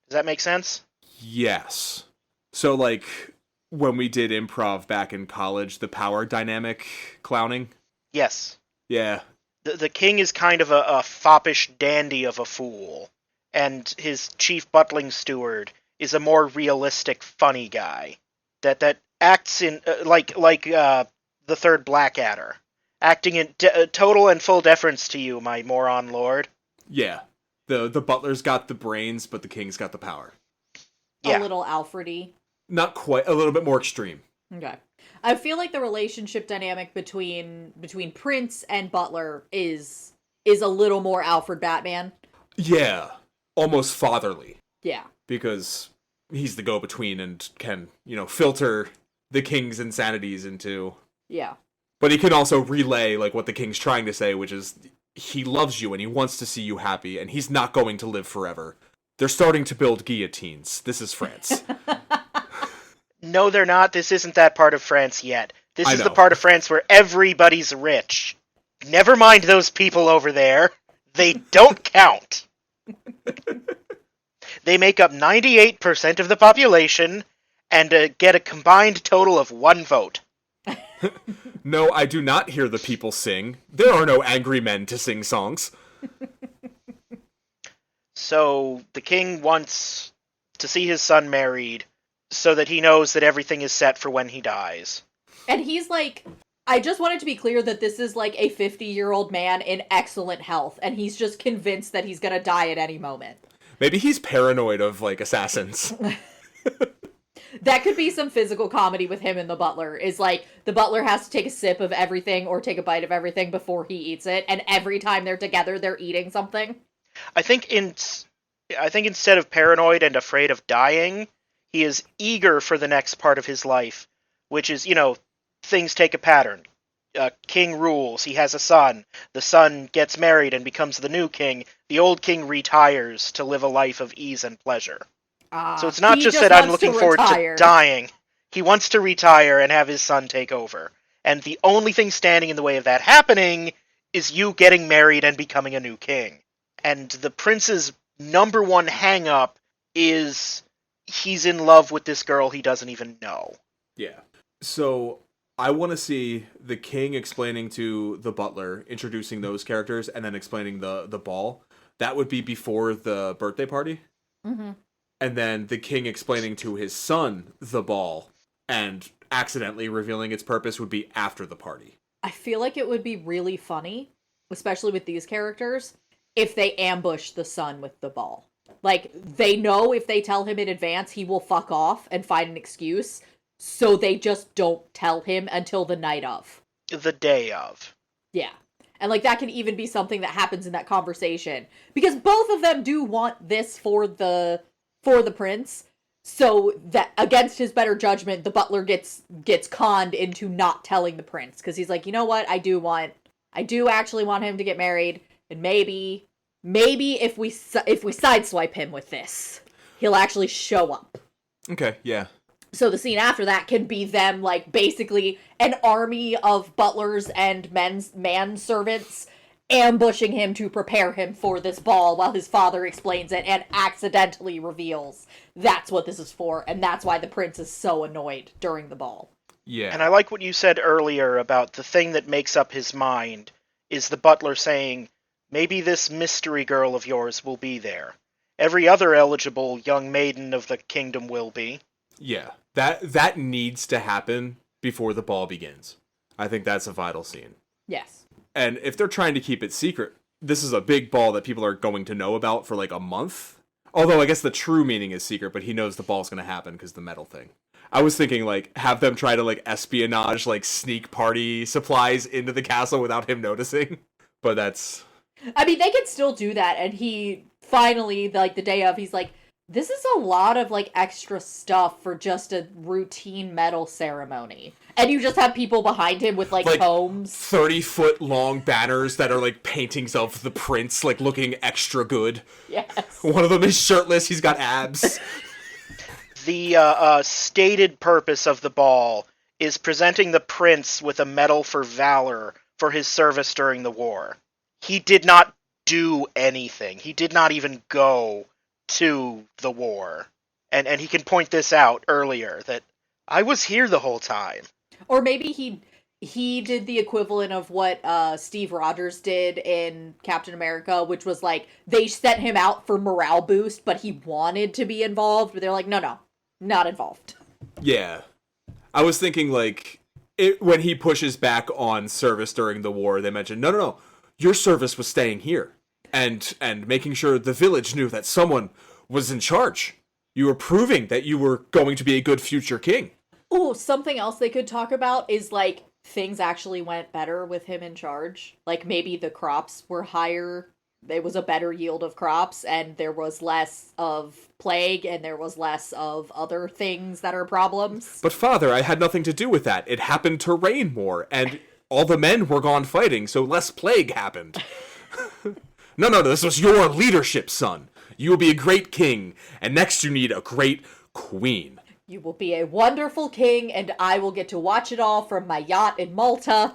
Does that make sense? Yes. So, like, when we did improv back in college, the power dynamic clowning? Yes. Yeah. The king is kind of a foppish dandy of a fool. And his chief butling steward is a more realistic, funny guy. That acts in, like the third Blackadder. Acting in total and full deference to you, my moron lord. Yeah. The butler's got the brains, but the king's got the power. A Yeah. little Alfred-y. Not quite, a little bit more extreme. Okay. I feel like the relationship dynamic between Prince and Butler is a little more Alfred Batman. Yeah. Almost fatherly. Yeah. Because he's the go-between and can, filter the king's insanities into... Yeah. But he can also relay, like, what the king's trying to say, which is, he loves you and he wants to see you happy, and he's not going to live forever. They're starting to build guillotines. This is France. No, they're not. This isn't that part of France yet. This is know. the part of France where everybody's rich. Never mind those people over there. They don't count. They make up 98% of the population and get a combined total of 1 vote. No, I do not hear the people sing. There are no angry men to sing songs. So the king wants to see his son married so that he knows that everything is set for when he dies. And he's like, I just wanted to be clear that this is like a 50-year-old man in excellent health, and he's just convinced that he's gonna die at any moment. Maybe he's paranoid of, like, assassins. That could be some physical comedy with him and the butler, is like, the butler has to take a sip of everything or take a bite of everything before he eats it, and every time they're together, they're eating something. I think instead of paranoid and afraid of dying, he is eager for the next part of his life, which is, things take a pattern. King rules, he has a son, the son gets married and becomes the new king, the old king retires to live a life of ease and pleasure. So it's not just that I'm looking forward to dying. He wants to retire and have his son take over. And the only thing standing in the way of that happening is you getting married and becoming a new king. And the prince's number one hang-up is he's in love with this girl he doesn't even know. Yeah. So I want to see the king explaining to the butler, introducing those characters, and then explaining the ball. That would be before the birthday party. Mm-hmm. And then the king explaining to his son the ball, and accidentally revealing its purpose would be after the party. I feel like it would be really funny, especially with these characters, if they ambush the son with the ball. Like, they know if they tell him in advance, he will fuck off and find an excuse, so they just don't tell him until the night of. The day of. Yeah. And, like, that can even be something that happens in that conversation. Because both of them do want this for the prince. So that, against his better judgment, the butler gets conned into not telling the prince. Because he's like, you know what, I do actually want him to get married. And maybe if we sideswipe him with this, he'll actually show up. Okay, yeah. So the scene after that can be them, like, basically an army of butlers and manservants ambushing him to prepare him for this ball while his father explains it and accidentally reveals that's what this is for, and that's why the prince is so annoyed during the ball. Yeah. And I like what you said earlier about the thing that makes up his mind is the butler saying, maybe this mystery girl of yours will be there. Every other eligible young maiden of the kingdom will be. Yeah. That needs to happen before the ball begins. I think that's a vital scene. Yes. And if they're trying to keep it secret, this is a big ball that people are going to know about for like a month. Although I guess the true meaning is secret, but he knows the ball's going to happen because the medal thing. I was thinking, like, have them try to, like, espionage, like, sneak party supplies into the castle without him noticing. But that's... I mean, they can still do that, and he finally, like, the day of, he's like, this is a lot of, like, extra stuff for just a routine medal ceremony. And you just have people behind him with, like combs. 30-foot long banners that are, like, paintings of the prince, like, looking extra good. Yes. One of them is shirtless, he's got abs. The stated purpose of the ball is presenting the prince with a medal for valor for his service during the war. He did not do anything. He did not even go to the war. And he can point this out earlier, that I was here the whole time. Or maybe he did the equivalent of what Steve Rogers did in Captain America, which was like, they sent him out for morale boost, but he wanted to be involved, but they're like, no, not involved. Yeah. I was thinking, like, when he pushes back on service during the war, they mentioned, no, your service was staying here. And making sure the village knew that someone was in charge. You were proving that you were going to be a good future king. Oh, something else they could talk about is, like, things actually went better with him in charge. Like, maybe the crops were higher, there was a better yield of crops, and there was less of plague, and there was less of other things that are problems. But father, I had nothing to do with that. It happened to rain more, and all the men were gone fighting, so less plague happened. No, this was your leadership, son. You will be a great king, and next you need a great queen. You will be a wonderful king, and I will get to watch it all from my yacht in Malta.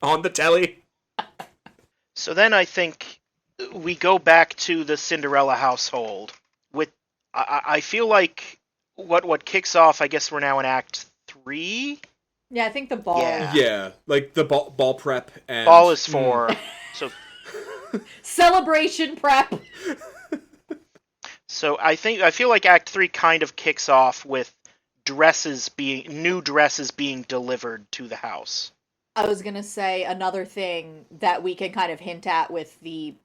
On the telly. So then I think we go back to the Cinderella household. With I feel like what kicks off, I guess we're now in Act 3? Yeah, I think the ball. Yeah, like the ball prep and... Ball is 4, so... Celebration prep! So I feel like Act 3 kind of kicks off with new dresses being delivered to the house. I was gonna say another thing that we can kind of hint at with the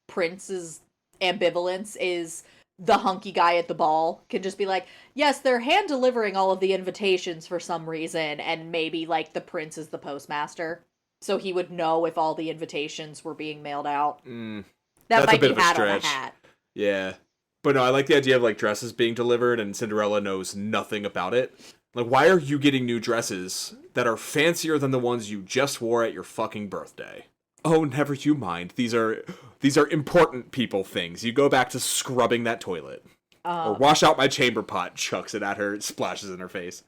prince's ambivalence is the hunky guy at the ball can just be like, yes, they're hand delivering all of the invitations for some reason, and maybe, like, the prince is the postmaster, so he would know if all the invitations were being mailed out. That might be hat on a hat. Yeah. But no, I like the idea of, like, dresses being delivered and Cinderella knows nothing about it. Like, why are you getting new dresses that are fancier than the ones you just wore at your fucking birthday? Oh, never you mind. These are important people things. You go back to scrubbing that toilet. Or wash out my chamber pot, chucks it at her, it splashes in her face.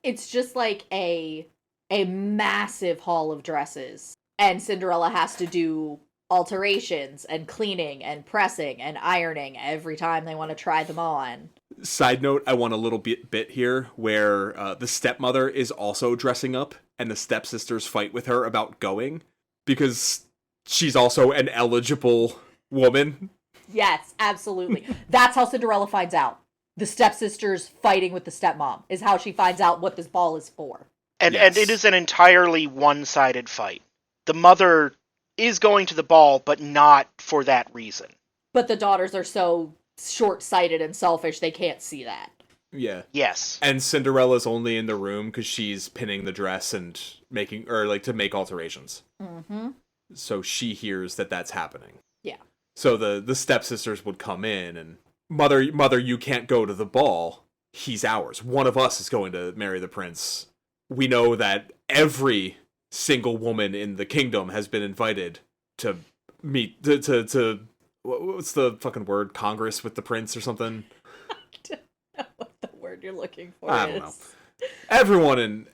It's just like a massive haul of dresses. And Cinderella has to do alterations and cleaning and pressing and ironing every time they want to try them on. Side note, I want a little bit here where the stepmother is also dressing up and the stepsisters fight with her about going because she's also an eligible woman. Yes, absolutely. That's how Cinderella finds out. The stepsisters fighting with the stepmom is how she finds out what this ball is for. And Yes. and it is an entirely one-sided fight. The mother is going to the ball, but not for that reason. But the daughters are so short-sighted and selfish they can't see that. Yeah. Yes. And Cinderella's only in the room because she's pinning the dress and making, or like to make alterations. Mm-hmm. So she hears that that's happening. Yeah. So the stepsisters would come in and, mother, you can't go to the ball. He's ours. One of us is going to marry the prince. We know that every single woman in the kingdom has been invited to meet, to what's the fucking word? Congress with the prince or something? I don't know what the word you're looking for I is. don't know.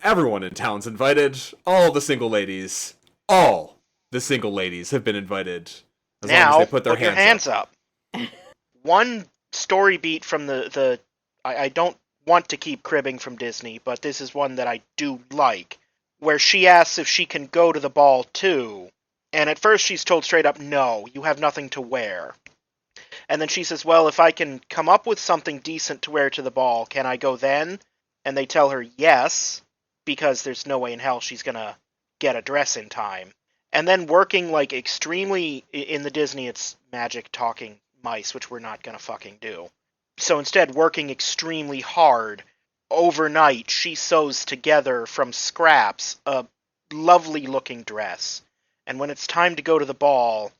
Everyone in town's invited. All the single ladies have been invited. As long as they put their your hands up. One story beat from I don't want to keep cribbing from Disney, but this is one that I do like, where she asks if she can go to the ball too, and at first she's told straight up, no, you have nothing to wear. And then she says, well, if I can come up with something decent to wear to the ball, can I go then? And they tell her yes, because there's no way in hell she's gonna get a dress in time. And then working like extremely, in the Disney it's magic talking mice, which we're not gonna fucking do. So instead, working extremely hard, overnight, she sews together from scraps a lovely looking dress. And when it's time to go to the ball,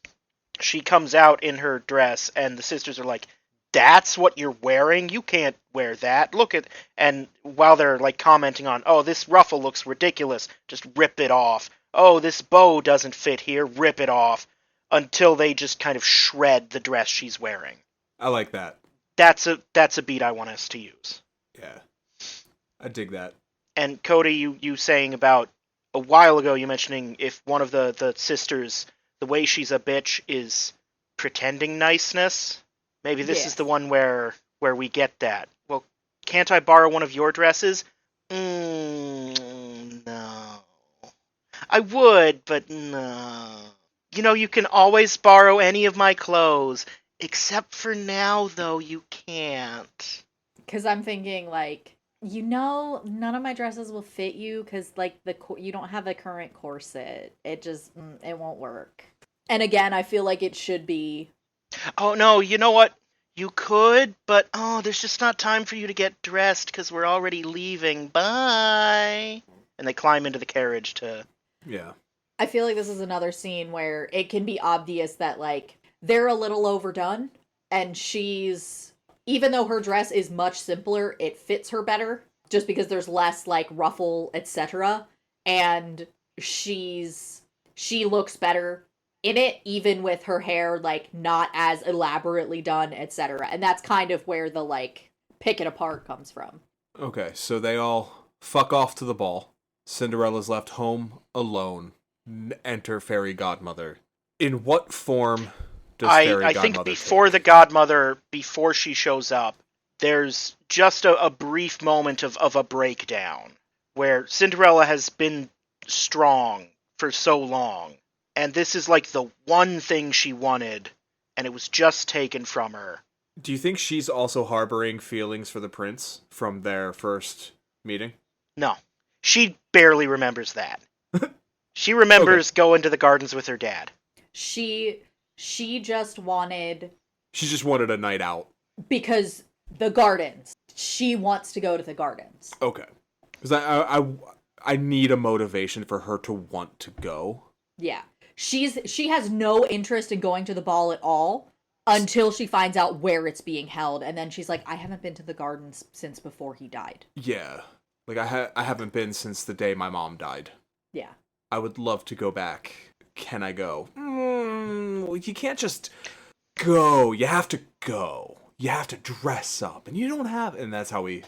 she comes out in her dress, and the sisters are like, that's what you're wearing? You can't wear that. Look at... And while they're like commenting on, oh, this ruffle looks ridiculous, just rip it off. Oh, this bow doesn't fit here, rip it off. Until they just kind of shred the dress she's wearing. I like that. That's a beat I want us to use. Yeah. I dig that. And Cody, you saying about a while ago, you mentioning if one of the sisters, the way she's a bitch is pretending niceness. Maybe this is the one where we get that. Well, can't I borrow one of your dresses? No. I would, but no. You know, you can always borrow any of my clothes. Except for now, though, you can't. Because I'm thinking, like, you know, none of my dresses will fit you because, like, you don't have a current corset. It just, it won't work. And again, I feel like it should be. Oh, no, you know what? You could, but, there's just not time for you to get dressed because we're already leaving. Bye. And they climb into the carriage to... Yeah. I feel like this is another scene where it can be obvious that, like, they're a little overdone, and she's, even though her dress is much simpler, it fits her better, just because there's less, like, ruffle, etc., and she looks better in it, even with her hair, like, not as elaborately done, etc., and that's kind of where the, like, pick it apart comes from. Okay, so they all fuck off to the ball. Cinderella's left home alone. Enter fairy godmother. In what form does fairy godmother I think before the godmother, before she shows up, there's just a brief moment of a breakdown where Cinderella has been strong for so long, and this is like the one thing she wanted, and it was just taken from her. Do you think she's also harboring feelings for the prince from their first meeting? No. She barely remembers that. She remembers going to the gardens with her dad. She just wanted... She just wanted a night out. Because the gardens. She wants to go to the gardens. Okay. Because I need a motivation for her to want to go. Yeah. She has no interest in going to the ball at all until she finds out where it's being held. And then she's like, I haven't been to the gardens since before he died. Yeah. Like, I haven't been since the day my mom died. Yeah. I would love to go back. Can I go? Well, you can't just go. You have to go. You have to dress up. And you don't have... And that's how we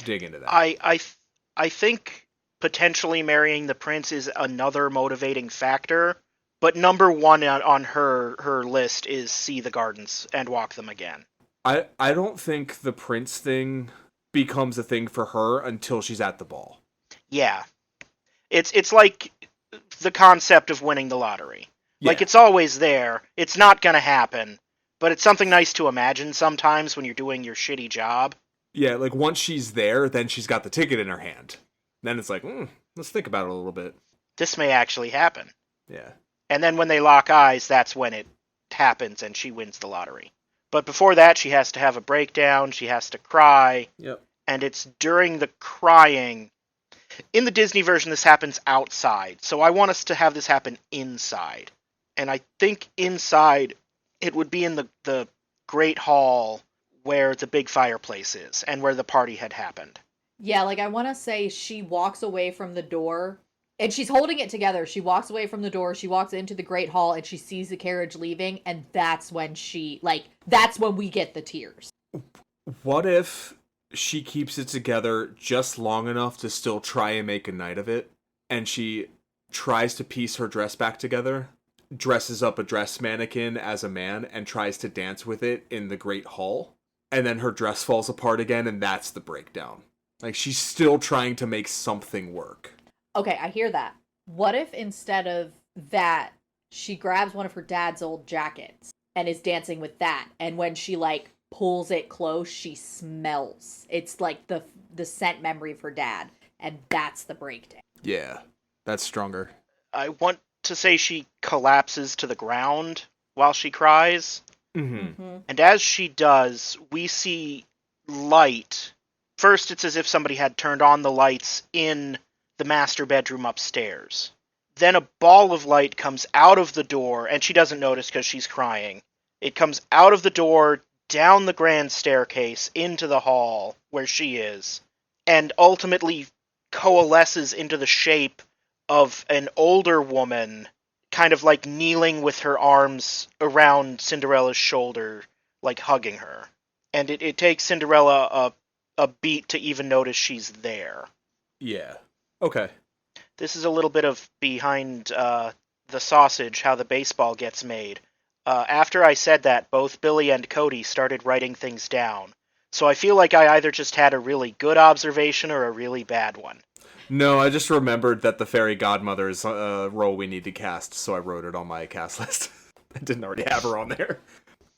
dig into that. I think potentially marrying the prince is another motivating factor, but number one on her list is see the gardens and walk them again. I don't think the prince thing becomes a thing for her until she's at the ball. Yeah. It's like the concept of winning the lottery. Yeah. Like, it's always there. It's not gonna happen. But it's something nice to imagine sometimes when you're doing your shitty job. Yeah, like, once she's there, then she's got the ticket in her hand. Then it's like, let's think about it a little bit. This may actually happen. Yeah. And then when they lock eyes, that's when it happens and she wins the lottery. But before that, she has to have a breakdown, she has to cry, Yep. and it's during the crying. In the Disney version, this happens outside, so I want us to have this happen inside. And I think inside, it would be in the Great Hall where the big fireplace is, and where the party had happened. Yeah, like I want to say she walks away from the door and she's holding it together. She walks away from the door, she walks into the Great Hall and she sees the carriage leaving, and that's when that's when we get the tears. What if she keeps it together just long enough to still try and make a night of it, and she tries to piece her dress back together, dresses up a dress mannequin as a man, and tries to dance with it in the Great Hall, and then her dress falls apart again, and that's the breakdown. Like, she's still trying to make something work. Okay, I hear that. What if instead of that, she grabs one of her dad's old jackets and is dancing with that, and when she pulls it close, she smells. It's like the scent memory of her dad, and that's the breakdown. Yeah, that's stronger. I want to say she collapses to the ground while she cries. Mm-hmm. And as she does, we see light. First, it's as if somebody had turned on the lights in the master bedroom upstairs. Then a ball of light comes out of the door, and she doesn't notice because she's crying. It comes out of the door, down the grand staircase, into the hall where she is, and ultimately coalesces into the shape of an older woman, kind of kneeling with her arms around Cinderella's shoulder, hugging her. And it takes Cinderella a beat to even notice she's there. Yeah. Okay. This is a little bit of behind the sausage, how the baseball gets made. After I said that, both Billy and Cody started writing things down. So I feel like I either just had a really good observation or a really bad one. No, I just remembered that the fairy godmother's role we need to cast, so I wrote it on my cast list. I didn't already have her on there.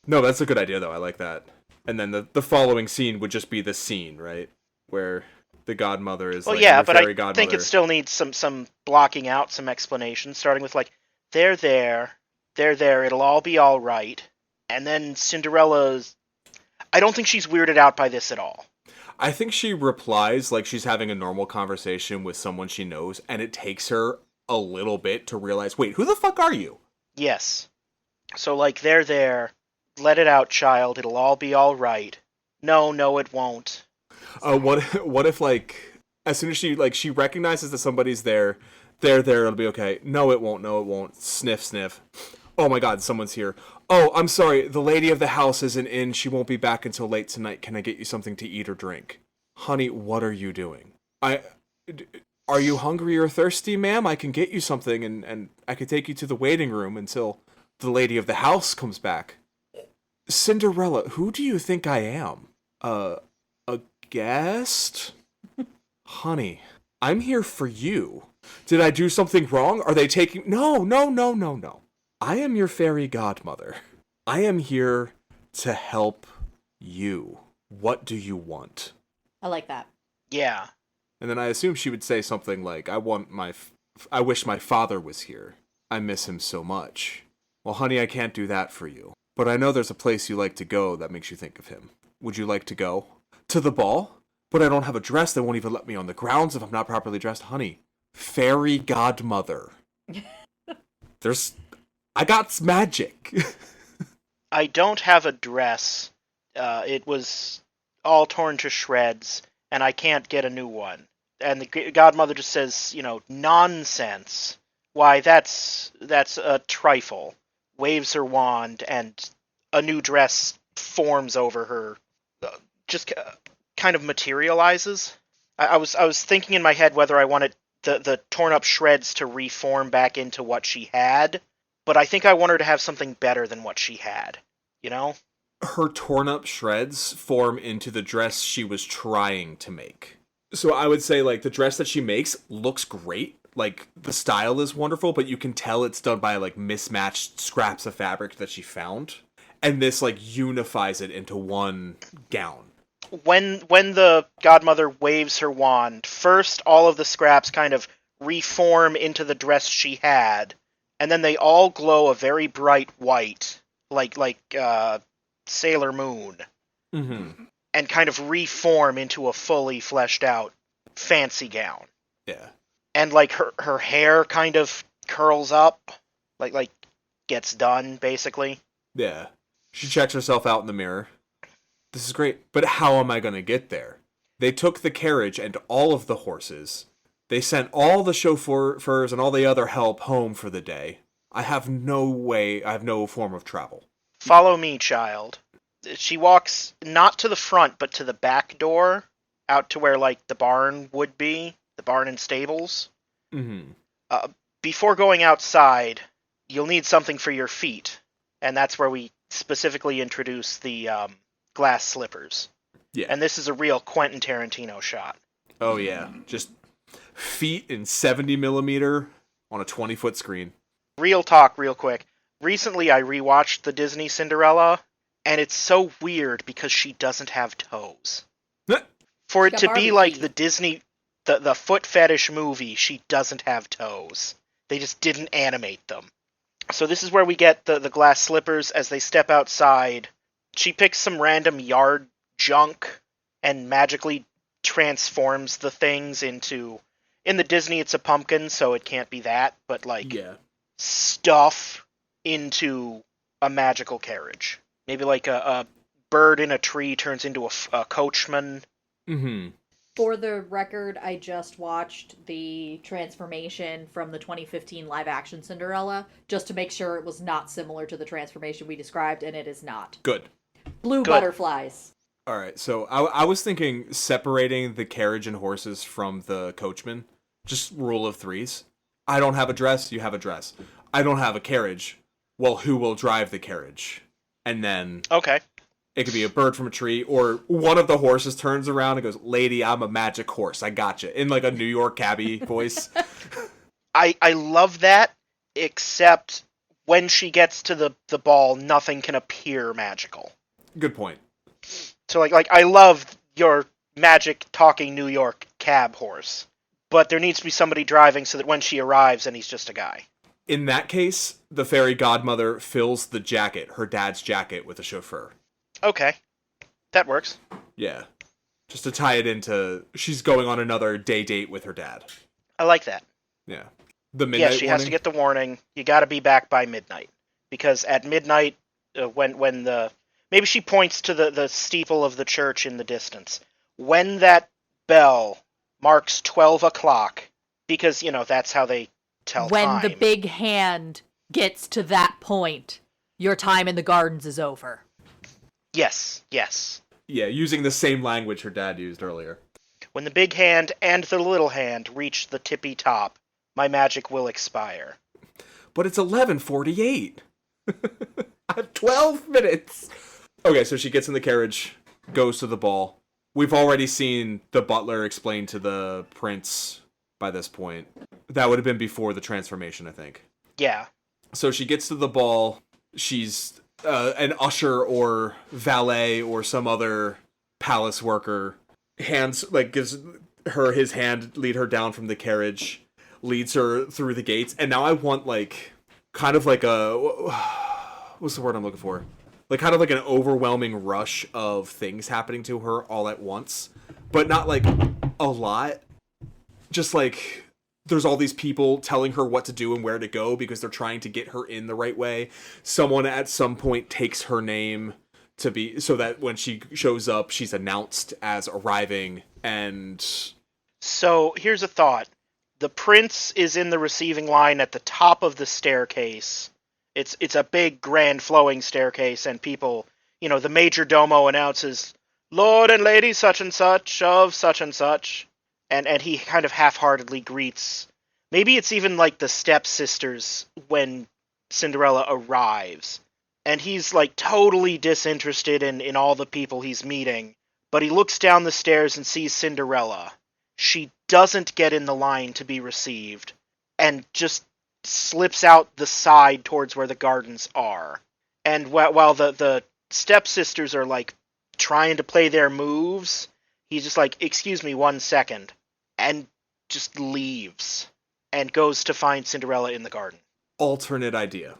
No, that's a good idea, though. I like that. And then the following scene would just be the scene, right? Where the godmother is yeah, but fairy I godmother. think it still needs some blocking out, some explanation, starting with they're there, it'll all be all right. And then Cinderella's... I don't think she's weirded out by this at all. I think she replies like she's having a normal conversation with someone she knows, and it takes her a little bit to realize, wait, who the fuck are you? Yes. So, they're there. Let it out, child. It'll all be all right. No, it won't. What if, as soon as she recognizes that somebody's there, they're there, it'll be okay. No, it won't. Sniff, sniff. Oh my god, someone's here. Oh, I'm sorry, the lady of the house isn't in. She won't be back until late tonight. Can I get you something to eat or drink? Honey, what are you doing? Are you hungry or thirsty, ma'am? I can get you something, and I can take you to the waiting room until the lady of the house comes back. Cinderella, who do you think I am? A guest? Honey, I'm here for you. Did I do something wrong? Are they taking... No. I am your fairy godmother. I am here to help you. What do you want? I like that. Yeah. And then I assume she would say something like, I wish my father was here. I miss him so much. Well, honey, I can't do that for you. But I know there's a place you like to go that makes you think of him. Would you like to go? To the ball? But I don't have a dress. They won't even let me on the grounds if I'm not properly dressed. Honey, fairy godmother. I got magic. I don't have a dress. It was all torn to shreds, and I can't get a new one. And the godmother just says, nonsense. Why, that's a trifle. Waves her wand, and a new dress forms over her. Just kind of materializes. I was thinking in my head whether I wanted the torn up shreds to reform back into what she had, but I think I want her to have something better than what she had. Her torn up shreds form into the dress she was trying to make. So I would say, the dress that she makes looks great. The style is wonderful, but you can tell it's done by, mismatched scraps of fabric that she found. And this, unifies it into one gown. When the godmother waves her wand, first all of the scraps kind of reform into the dress she had, and then they all glow a very bright white, like Sailor Moon Mm-hmm. and kind of reform into a fully fleshed out fancy gown. Yeah. And like her hair kind of curls up, like gets done basically. Yeah. She checks herself out in the mirror. This is great, but how am I going to get there? They took the carriage and all of the horses. They sent all the chauffeurs and all the other help home for the day. I have no form of travel. Follow me, child. She walks not to the front, but to the back door, out to where like the barn would be, the barn and stables. Mm-hmm. Before going outside, you'll need something for your feet, and that's where we specifically introduce the glass slippers. Yeah. And this is a real Quentin Tarantino shot. Oh, yeah. Just feet in 70 millimeter on a 20-foot screen. Real talk, real quick. Recently, I rewatched the Disney Cinderella, and it's so weird because she doesn't have toes. For it She's to got be Barbie like feet. the Disney, the foot fetish movie, she doesn't have toes. They just didn't animate them. So this is where we get the glass slippers as they step outside. She picks some random yard junk and magically transforms the things into... In the Disney, it's a pumpkin, so it can't be that, but like Yeah. stuff into a magical carriage. Maybe like a bird in a tree turns into a coachman. Mm-hmm. For the record, I just watched the transformation from the 2015 live-action Cinderella, just to make sure it was not similar to the transformation we described, and it is not. Good. Blue Good. butterflies. All right, so I was thinking separating the carriage and horses from the coachman. Just rule of threes. I don't have a dress, you have a dress. I don't have a carriage. Well, who will drive the carriage? And then Okay. it could be a bird from a tree, or one of the horses turns around and goes, "Lady, I'm a magic horse. I gotcha." In like a New York cabbie voice. I love that, except when she gets to the ball, nothing can appear magical. Good point. So like I love your magic talking New York cab horse, but there needs to be somebody driving so that when she arrives and he's just a guy. In that case, the fairy godmother fills the jacket, her dad's jacket, with a chauffeur. Okay. That works. Yeah. Just to tie it into she's going on another day date with her dad. I like that. Yeah. The midnight Yeah, she warning. has to get the warning. You got to be back by midnight, because at midnight, when the maybe she points to the steeple of the church in the distance. When that bell marks 12 o'clock, because that's how they tell When time. the big hand gets to that point, your time in the gardens is over. Yes. Yeah, using the same language her dad used earlier. When the big hand and the little hand reach the tippy top, my magic will expire. But it's 11:48. I have 12 minutes. Okay, so she gets in the carriage, goes to the ball. We've already seen the butler explain to the prince by this point. That would have been before the transformation, I think. Yeah. So she gets to the ball. She's an usher or valet or some other palace worker. Gives her his hand, lead her down from the carriage, leads her through the gates. And now I want kind of like a... What's the word I'm looking for? Like kind of like an overwhelming rush of things happening to her all at once. But not like a lot. Just like there's all these people telling her what to do and where to go because they're trying to get her in the right way. Someone at some point takes her name to be so that when she shows up, she's announced as arriving. And So here's a thought. The prince is in the receiving line at the top of the staircase. It's a big, grand, flowing staircase, and people, the major domo announces, "Lord and Lady such and such of such and such," and he kind of half-heartedly greets. Maybe it's even like the stepsisters when Cinderella arrives, and he's like totally disinterested in all the people he's meeting, but he looks down the stairs and sees Cinderella. She doesn't get in the line to be received, and just slips out the side towards where the gardens are. And while the stepsisters are like trying to play their moves, he's just like, "Excuse me 1 second," and just leaves and goes to find Cinderella in the garden. alternate idea.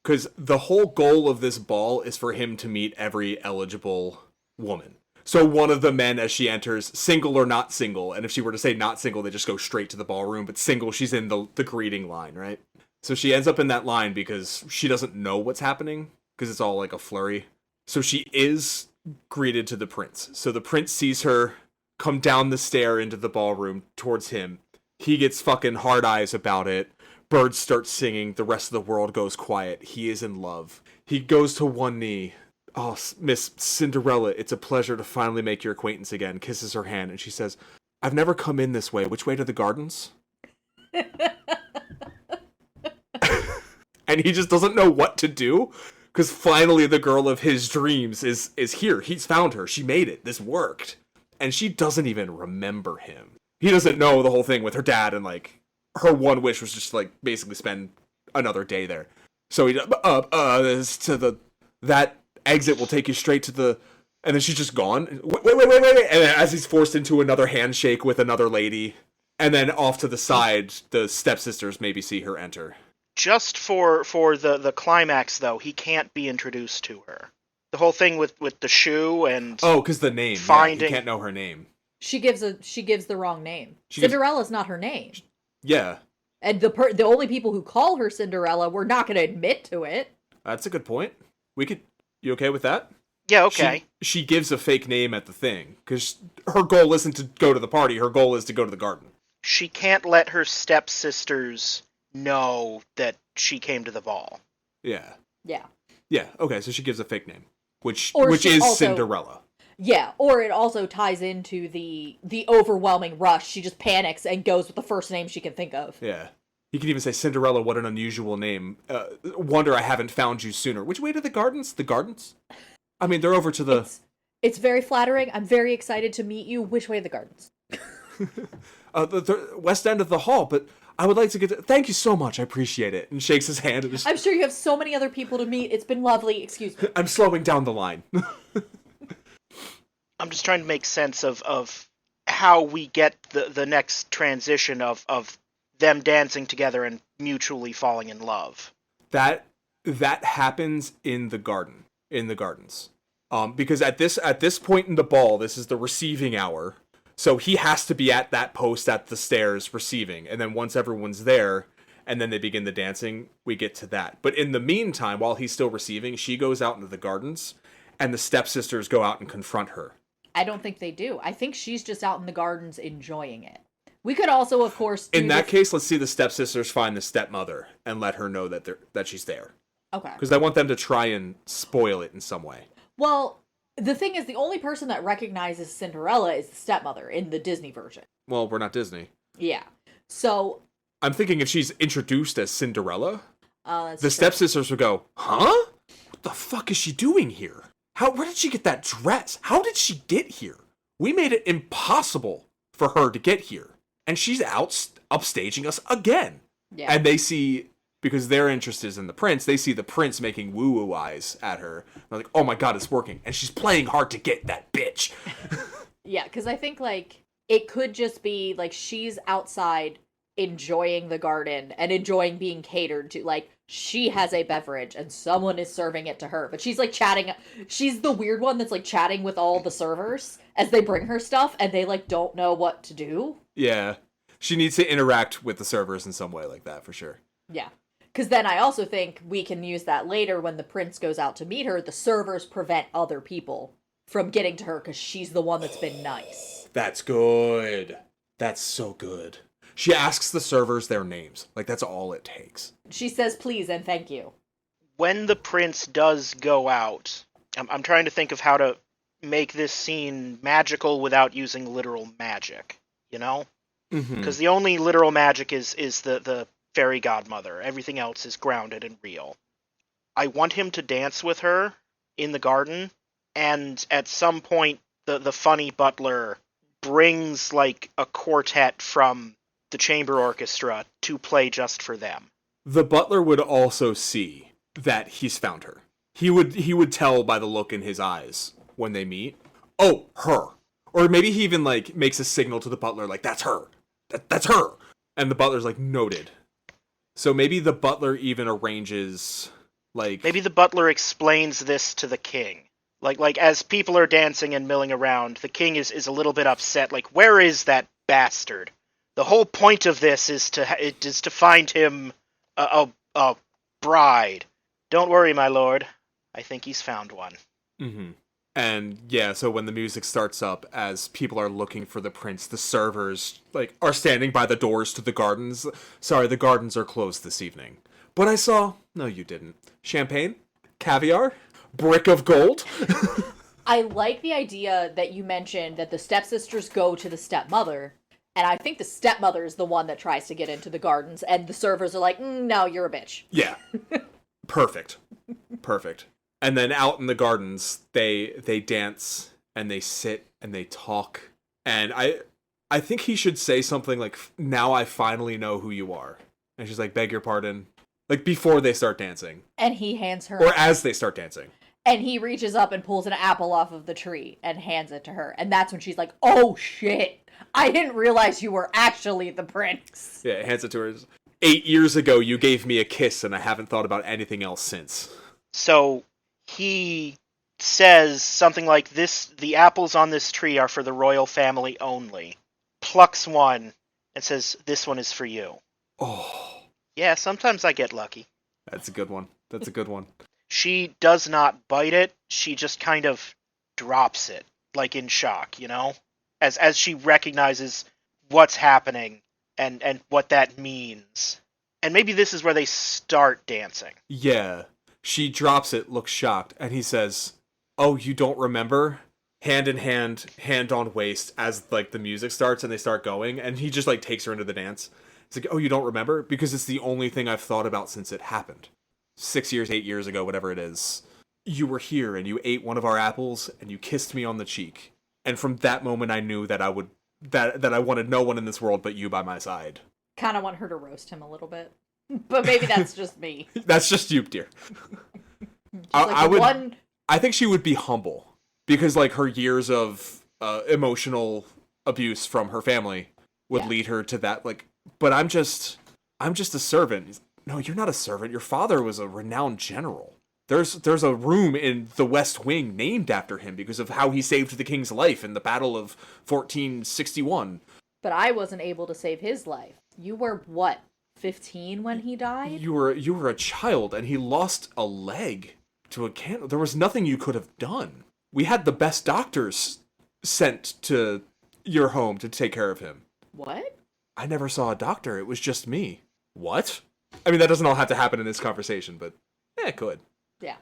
Because the whole goal of this ball is for him to meet every eligible woman. So one of the men, as she enters, single or not single, and if she were to say not single, they just go straight to the ballroom, but single, she's in the greeting line, right? So she ends up in that line because she doesn't know what's happening, because it's all like a flurry. So she is greeted to the prince. So the prince sees her come down the stair into the ballroom towards him. He gets fucking hard eyes about it. Birds start singing. The rest of the world goes quiet. He is in love. He goes to one knee. Oh, Miss Cinderella, it's a pleasure to finally make your acquaintance again. Kisses her hand, and she says, I've never come in this way. Which way to the gardens? And he just doesn't know what to do, because finally the girl of his dreams is here. He's found her. She made it. This worked. And she doesn't even remember him. He doesn't know the whole thing with her dad, and, like, her one wish was just, like, basically spend another day there. So he, that exit will take you straight to the, and then she's just gone. Wait. And then as he's forced into another handshake with another lady, and then off to the side, the stepsisters maybe see her enter. Just for the climax, though, he can't be introduced to her. The whole thing with the shoe and... Oh, because the name. Finding... Yeah, he can't know her name. She gives the wrong name. Cinderella's not her name. Yeah. And the only people who call her Cinderella were not going to admit to it. That's a good point. You okay with that? Yeah, okay. She gives a fake name at the thing, because her goal isn't to go to the party, her goal is to go to the garden. She can't let her stepsisters know that she came to the ball. Yeah. Yeah. Yeah, okay, so she gives a fake name, which is also, Cinderella. Yeah, or it also ties into the overwhelming rush. She just panics and goes with the first name she can think of. Yeah. He can even say, Cinderella, what an unusual name. Wonder I haven't found you sooner. Which way to the gardens? The gardens? I mean, they're over to the... It's very flattering. I'm very excited to meet you. Which way to the gardens? The west end of the hall, but I would like to get... Thank you so much. I appreciate it. And shakes his hand. And just... I'm sure you have so many other people to meet. It's been lovely. Excuse me. I'm slowing down the line. I'm just trying to make sense of how we get the next transition of them dancing together and mutually falling in love. That happens in the gardens. Because at this point in the ball, this is the receiving hour. So he has to be at that post at the stairs receiving. And then once everyone's there, and then they begin the dancing, we get to that. But in the meantime, while he's still receiving, she goes out into the gardens, and the stepsisters go out and confront her. I don't think they do. I think she's just out in the gardens enjoying it. We could also, of course... In that case, let's see the stepsisters find the stepmother and let her know that she's there. Okay. Because I want them to try and spoil it in some way. Well, the thing is, the only person that recognizes Cinderella is the stepmother in the Disney version. Well, we're not Disney. Yeah. So... I'm thinking if she's introduced as Cinderella, the stepsisters would go, huh? What the fuck is she doing here? Where did she get that dress? How did she get here? We made it impossible for her to get here. And she's out upstaging us again. Yeah. And they see, because their interest is in the prince, they see the prince making woo-woo eyes at her. They're like, oh my god, it's working. And she's playing hard to get that bitch. Yeah, because I think, like, it could just be, like, she's outside enjoying the garden and enjoying being catered to. Like, she has a beverage and someone is serving it to her. But she's, like, chatting. She's the weird one that's, like, chatting with all the servers as they bring her stuff and they, like, don't know what to do. Yeah. She needs to interact with the servers in some way like that, for sure. Yeah. Because then I also think we can use that later when the prince goes out to meet her. The servers prevent other people from getting to her because she's the one that's been nice. That's good. That's so good. She asks the servers their names. Like, that's all it takes. She says please and thank you. When the prince does go out, I'm trying to think of how to make this scene magical without using literal magic, you know? Because the only literal magic is the fairy godmother. Everything else is grounded and real. I want him to dance with her in the garden, and at some point the funny butler brings, like, a quartet from the chamber orchestra to play just for them. The butler would also see that he's found her. He would tell by the look in his eyes when they meet. Oh, her. Or maybe he even, like, makes a signal to the butler, like, that's her. That's her. And the butler's like, noted. So maybe the butler even arranges Like, Maybe the butler explains this to the king. Like as people are dancing and milling around, the king is a little bit upset. Like, where is that bastard? The whole point of this is to find him a bride. Don't worry, my lord. I think he's found one. mm-hmm. And yeah, so when the music starts up, as people are looking for the prince, the servers like are standing by the doors to the gardens. Sorry, the gardens are closed this evening. But I saw, no, you didn't. Champagne, caviar, brick of gold. I like the idea that you mentioned that the stepsisters go to the stepmother, and I think the stepmother is the one that tries to get into the gardens, and the servers are like, no, you're a bitch. Yeah, perfect. And then out in the gardens, they dance and they sit and they talk. And I think he should say something like, "Now I finally know who you are." And she's like, "Beg your pardon." Like before they start dancing. And he hands her, or as they start dancing. And he reaches up and pulls an apple off of the tree and hands it to her. And that's when she's like, "Oh shit! I didn't realize you were actually the prince." Yeah, hands it to her. 8 years ago, you gave me a kiss, and I haven't thought about anything else since. So he says something like, the apples on this tree are for the royal family only. Plucks one and says, "This one is for you." Oh. Yeah, sometimes I get lucky. That's a good one. She does not bite it, she just kind of drops it, like in shock, you know? As she recognizes what's happening and what that means. And maybe this is where they start dancing. Yeah. She drops it, looks shocked, and he says, "Oh, you don't remember?" Hand in hand, hand on waist, as like the music starts and they start going, and he just like takes her into the dance. He's like, "Oh, you don't remember?" Because it's the only thing I've thought about since it happened. 6 years, 8 years ago, whatever it is. You were here and you ate one of our apples and you kissed me on the cheek. And from that moment I knew that I wanted no one in this world but you by my side. Kind of want her to roast him a little bit. But maybe that's just me. That's just you, dear. I think she would be humble. Because like her years of emotional abuse from her family would lead her to that, like, but I'm just a servant. No, you're not a servant. Your father was a renowned general. There's a room in the West Wing named after him because of how he saved the king's life in the Battle of 1461. But I wasn't able to save his life. You were, what, 15 when he died? You were a child, and he lost a leg to a cancer. There was nothing you could have done. We had the best doctors sent to your home to take care of him. What? I never saw a doctor. It was just me. What? I mean, that doesn't all have to happen in this conversation, but it could. Yeah.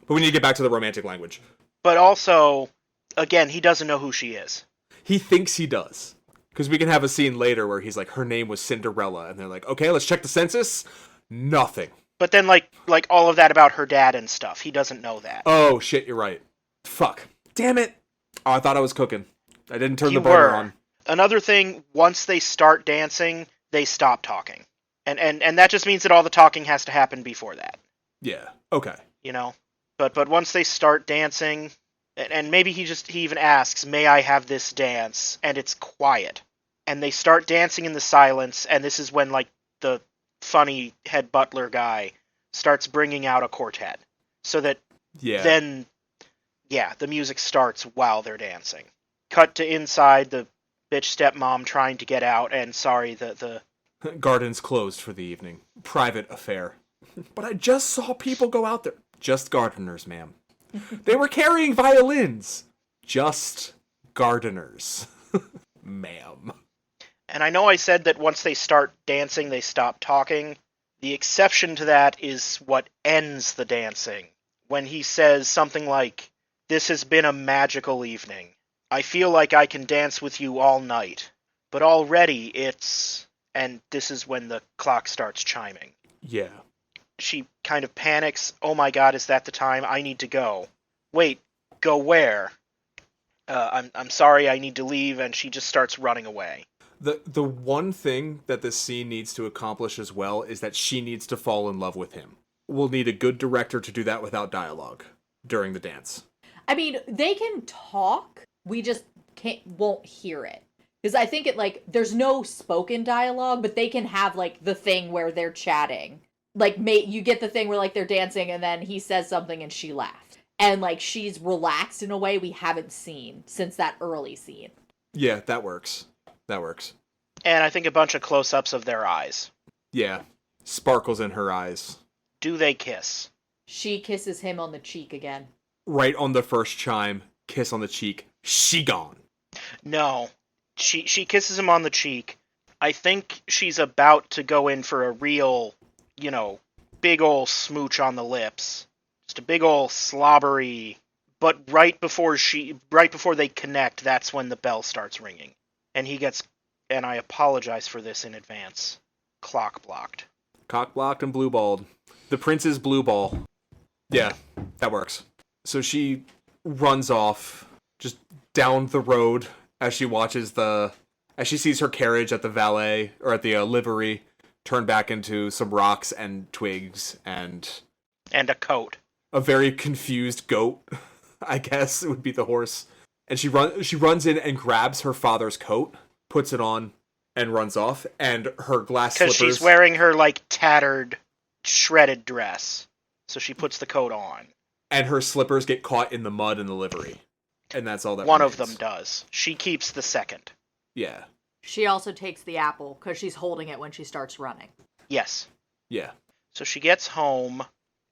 But we need to get back to the romantic language. But also, again, he doesn't know who she is. He thinks he does. Because we can have a scene later where he's like, her name was Cinderella, and they're like, okay, let's check the census. Nothing. But then, like all of that about her dad and stuff, he doesn't know that. Oh, shit, you're right. Fuck. Damn it. Oh, I thought I was cooking. I didn't turn the burner on. Another thing, once they start dancing, they stop talking. And that just means that all the talking has to happen before that. Yeah, okay. You know? But once they start dancing, and maybe he even asks, "May I have this dance?" And it's quiet. And they start dancing in the silence, and this is when, like, the funny head butler guy starts bringing out a quartet. So that then, the music starts while they're dancing. Cut to inside, the bitch stepmom trying to get out, and sorry, the Garden's closed for the evening. Private affair. But I just saw people go out there. Just gardeners, ma'am. They were carrying violins. Just gardeners. Ma'am. And I know I said that once they start dancing, they stop talking. The exception to that is what ends the dancing. When he says something like, "This has been a magical evening. I feel like I can dance with you all night. But already it's..." And this is when the clock starts chiming. Yeah. She kind of panics. "Oh my god, is that the time? I need to go." "Wait, go where?" I'm sorry, I need to leave," and she just starts running away. The one thing that this scene needs to accomplish as well is that she needs to fall in love with him. We'll need a good director to do that without dialogue during the dance. I mean, they can talk, we just won't hear it. Because I think there's no spoken dialogue, but they can have, like, the thing where they're chatting. like, you get the thing where, like, they're dancing and then he says something and she laughed. And, like, she's relaxed in a way we haven't seen since that early scene. Yeah, that works. That works. And I think a bunch of close-ups of their eyes. Yeah. Sparkles in her eyes. Do they kiss? She kisses him on the cheek again. Right on the first chime, kiss on the cheek. She gone. No. She kisses him on the cheek. I think she's about to go in for a real, big ol' smooch on the lips. Just a big ol' slobbery. But right before they connect, that's when the bell starts ringing. And he gets, and I apologize for this in advance, clock blocked. Cock blocked and blue balled. The prince is blue ball. Yeah, that works. So she runs off just down the road as she sees her carriage at the valet or at the livery turn back into some rocks and twigs and a coat. A very confused goat, I guess it would be the horse. And she runs in and grabs her father's coat, puts it on, and runs off. And her glass slippers. Because she's wearing her tattered, shredded dress, so she puts the coat on. And her slippers get caught in the mud in the livery. And that's all that One remains. of them does. She keeps the second. Yeah. She also takes the apple, because she's holding it when she starts running. Yes. Yeah. So she gets home.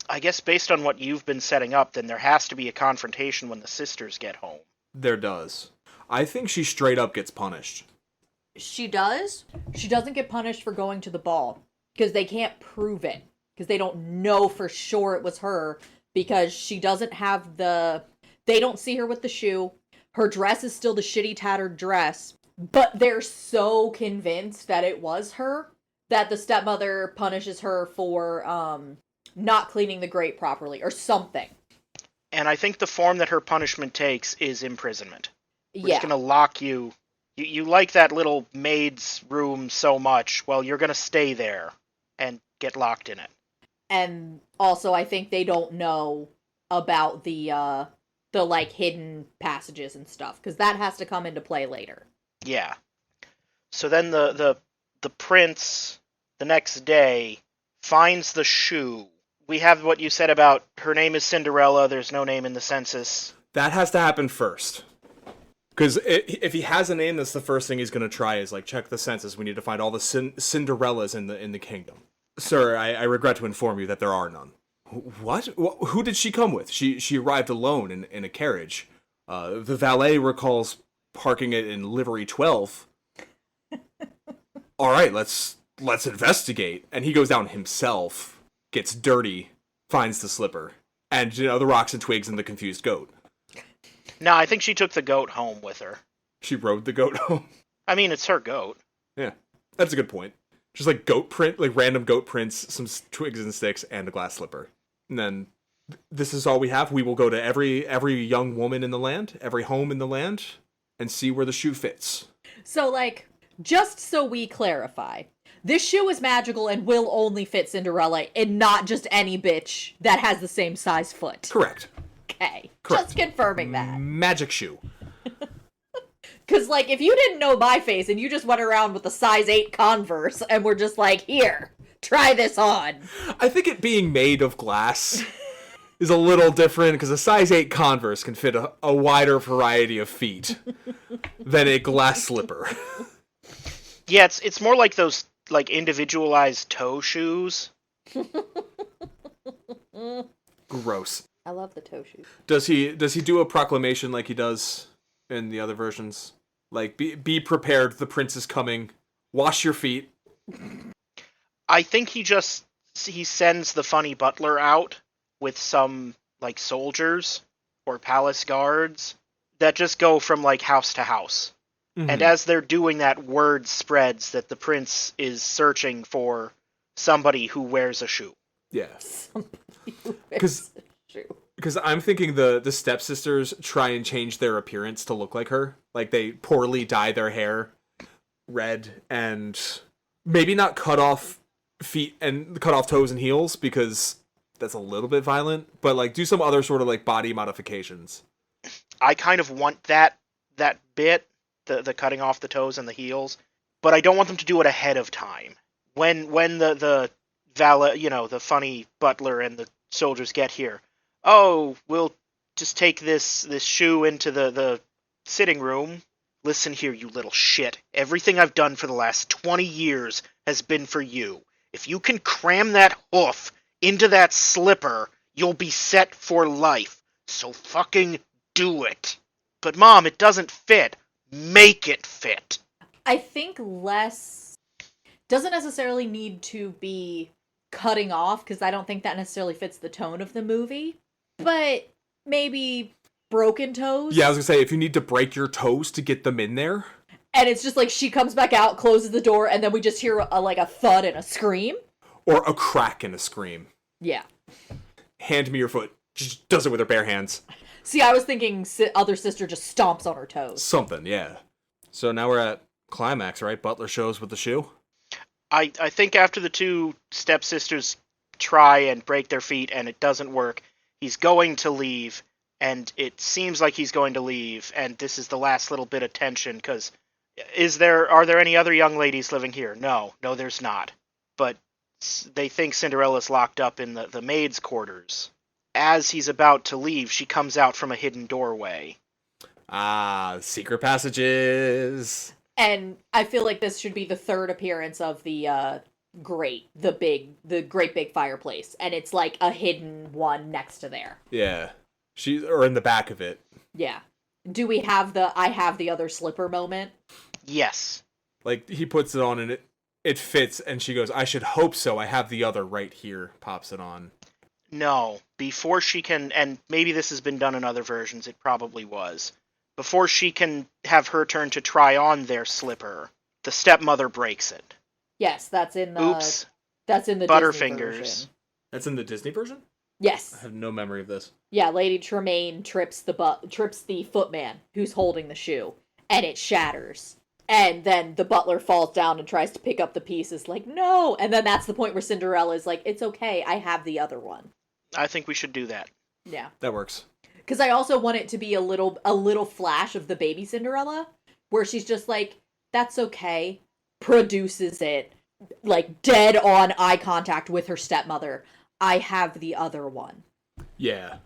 I guess based on what you've been setting up, then there has to be a confrontation when the sisters get home. There does. I think she straight up gets punished. She does? She doesn't get punished for going to the ball, because they can't prove it. Because they don't know for sure it was her, because she doesn't have they don't see her with the shoe. Her dress is still the shitty tattered dress, but they're so convinced that it was her that the stepmother punishes her for not cleaning the grate properly or something. And I think the form that her punishment takes is imprisonment. We're just gonna lock you. You like that little maid's room so much, well, you're gonna stay there and get locked in it. And also, I think they don't know about the hidden passages and stuff, because that has to come into play later. Yeah. So then the prince, the next day, finds the shoe. We have what you said about her name is Cinderella, there's no name in the census. That has to happen first. Because if he has a name, that's the first thing he's going to try is, check the census. We need to find all the Cinderellas in the kingdom. Sir, I regret to inform you that there are none. What? Who did she come with? She arrived alone in a carriage. The valet recalls parking it in livery 12. All right, let's investigate. And he goes down himself, gets dirty, finds the slipper, and the rocks and twigs and the confused goat. No, I think she took the goat home with her. She rode the goat home. I mean, it's her goat. Yeah, that's a good point. Just random goat prints, some twigs and sticks, and a glass slipper. And then this is all we have. We will go to every young woman in the land, every home in the land, and see where the shoe fits. So, just so we clarify, this shoe is magical and will only fit Cinderella and not just any bitch that has the same size foot. Correct. Okay. Correct. Just confirming that. Magic shoe. Because, if you didn't know my face and you just went around with a size 8 Converse and were just here, try this on. I think it being made of glass is a little different because a size 8 Converse can fit a wider variety of feet than a glass slipper. Yeah, it's more like those, individualized toe shoes. Gross. I love the toe shoes. Does he do a proclamation like he does in the other versions? Be prepared, the prince is coming. Wash your feet. I think he sends the funny butler out with some, soldiers or palace guards that just go from, house to house. Mm-hmm. And as they're doing that, word spreads that the prince is searching for somebody who wears a shoe. Yeah. Somebody who wears a shoe. Because I'm thinking the stepsisters try and change their appearance to look like her. They poorly dye their hair red and maybe not cut off feet and cut off toes and heels because that's a little bit violent. But do some other sort of body modifications. I kind of want that bit, the cutting off the toes and the heels, but I don't want them to do it ahead of time. When the the funny butler and the soldiers get here. Oh, we'll just take this shoe into the sitting room. Listen here, you little shit. Everything I've done for the last 20 years has been for you. If you can cram that hoof into that slipper, you'll be set for life. So fucking do it. But Mom, it doesn't fit. Make it fit. I think less doesn't necessarily need to be cutting off, because I don't think that necessarily fits the tone of the movie. But maybe broken toes. Yeah, I was gonna say, if you need to break your toes to get them in there. And it's just like she comes back out, closes the door, and then we just hear a thud and a scream. Or a crack and a scream. Yeah. Hand me your foot. Just does it with her bare hands. See, I was thinking other sister just stomps on her toes. Something, yeah. So now we're at climax, right? Butler shows with the shoe. I think after the two stepsisters try and break their feet and it doesn't work, he's going to leave, and it seems like he's going to leave, and this is the last little bit of tension, because are there any other young ladies living here? No, there's not. But they think Cinderella's locked up in the maid's quarters. As he's about to leave, she comes out from a hidden doorway. Ah, secret passages. And I feel like this should be the third appearance of the great big fireplace, and it's like a hidden one next to there. Yeah. Or in the back of it. Yeah. Do we have the I have the other slipper moment? Yes. Like, he puts it on and it fits, and she goes, I should hope so. I have the other right here. Pops it on. No. Before she can, and maybe this has been done in other versions, it probably was. Before she can have her turn to try on their slipper, the stepmother breaks it. Yes, that's in the Oops. That's in the Butterfingers. Disney version. That's in the Disney version? Yes. I have no memory of this. Yeah, Lady Tremaine trips the footman who's holding the shoe, and it shatters. And then the butler falls down and tries to pick up the pieces, like, no! And then that's the point where Cinderella is like, it's okay, I have the other one. I think we should do that. Yeah. That works. Because I also want it to be a little flash of the baby Cinderella, where she's just like, that's okay, produces it, like, dead on eye contact with her stepmother. I have the other one. Yeah.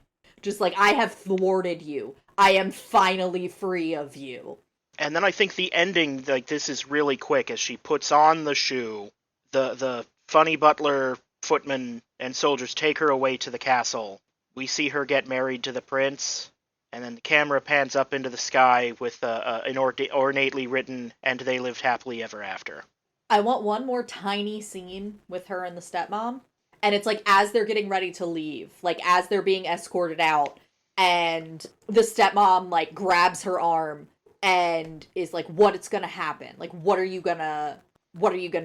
Just like, I have thwarted you. I am finally free of you. And then I think the ending, like, this is really quick, as she puts on the shoe, the funny butler, footman, and soldiers take her away to the castle. We see her get married to the prince, and then the camera pans up into the sky with an ornately written, and they lived happily ever after. I want one more tiny scene with her and the stepmom. And it's like, as they're getting ready to leave, like, as they're being escorted out, and the stepmom, like, grabs her arm and is like, what's gonna happen? Like, what are you gonna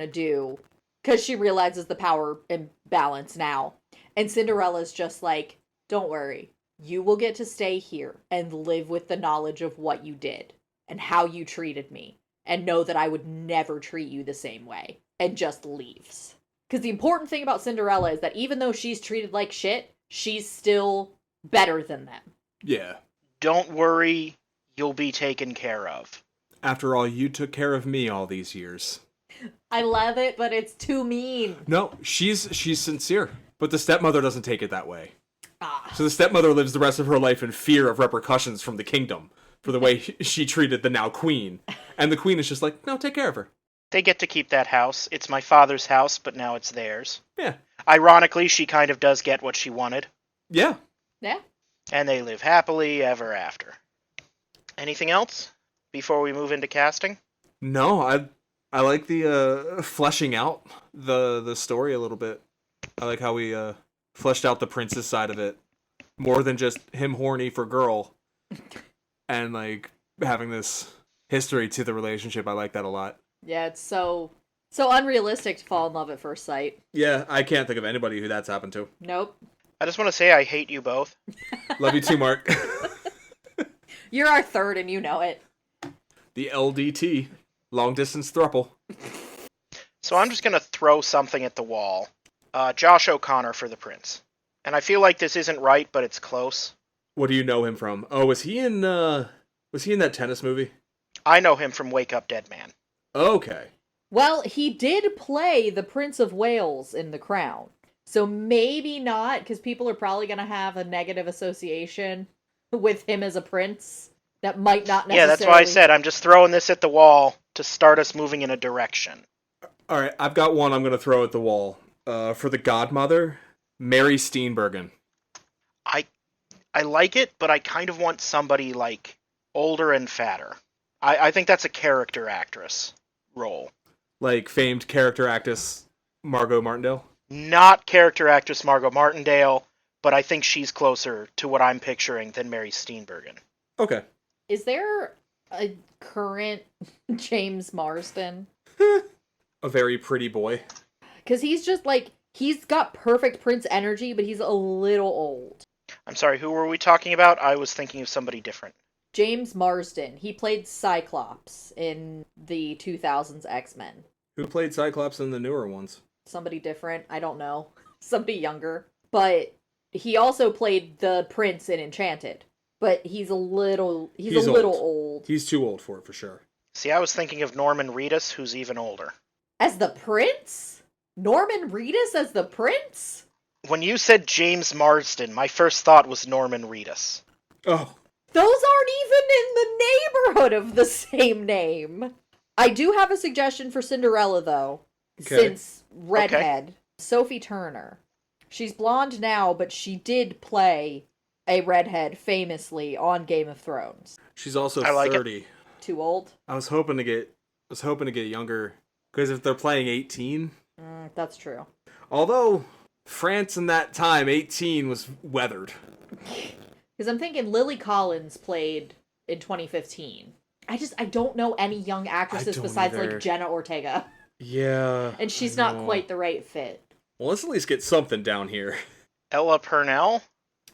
do? Because she realizes the power imbalance now. And Cinderella's just like, don't worry. You will get to stay here and live with the knowledge of what you did and how you treated me, and know that I would never treat you the same way, and just leaves. Because the important thing about Cinderella is that even though she's treated like shit, she's still better than them. Yeah. Don't worry, you'll be taken care of. After all, you took care of me all these years. I love it, but it's too mean. No, she's sincere. But the stepmother doesn't take it that way. Ah. So the stepmother lives the rest of her life in fear of repercussions from the kingdom for the way she treated the now queen. And the queen is just like, no, take care of her. They get to keep that house. It's my father's house, but now it's theirs. Yeah. Ironically, she kind of does get what she wanted. Yeah. Yeah. And they live happily ever after. Anything else before we move into casting? No, I like the fleshing out the story a little bit. I like how we fleshed out the princess side of it. More than just him horny for girl. And like having this history to the relationship. I like that a lot. Yeah, it's so unrealistic to fall in love at first sight. Yeah, I can't think of anybody who that's happened to. Nope. I just want to say I hate you both. Love you too, Mark. You're our third and you know it. The LDT. Long distance throuple. So I'm just going to throw something at the wall. Josh O'Connor for the prince. And I feel like this isn't right, but it's close. What do you know him from? Oh, was he in that tennis movie? I know him from Wake Up Dead Man. Okay. Well, he did play the Prince of Wales in The Crown. So maybe not, because people are probably going to have a negative association with him as a prince that might not Yeah, necessarily... that's why I said I'm just throwing this at the wall to start us moving in a direction. All right, I've got one I'm going to throw at the wall. For the godmother, Mary Steenburgen. I like it, but I kind of want somebody, like, older and fatter. I think that's a character actress role. Like famed character actress Margot Martindale? Not character actress Margot Martindale, but I think she's closer to what I'm picturing than Mary Steenburgen. Okay. Is there a current James Marsden? A very pretty boy. Because he's just like, he's got perfect prince energy, but he's a little old. I'm sorry, who were we talking about? I was thinking of somebody different. James Marsden. He played Cyclops in the 2000s X-Men. Who played Cyclops in the newer ones? Somebody different, I don't know. Somebody younger. But he also played the prince in Enchanted. But he's a little old. He's too old for it, for sure. See, I was thinking of Norman Reedus, who's even older. As the prince? Norman Reedus as the prince? When you said James Marsden, my first thought was Norman Reedus. Oh. Those aren't even in the neighborhood of the same name. I do have a suggestion for Cinderella, though. Okay. Since redhead. Okay. Sophie Turner. She's blonde now, but she did play a redhead famously on Game of Thrones. She's also I like 30. It. Too old? I was hoping to get younger, because if they're playing 18... that's true. Although, France in that time, 18 was weathered. Because I'm thinking Lily Collins played in 2015. I don't know any young actresses besides, either. Like, Jenna Ortega. Yeah. And she's not quite the right fit. Well, let's at least get something down here. Ella Purnell?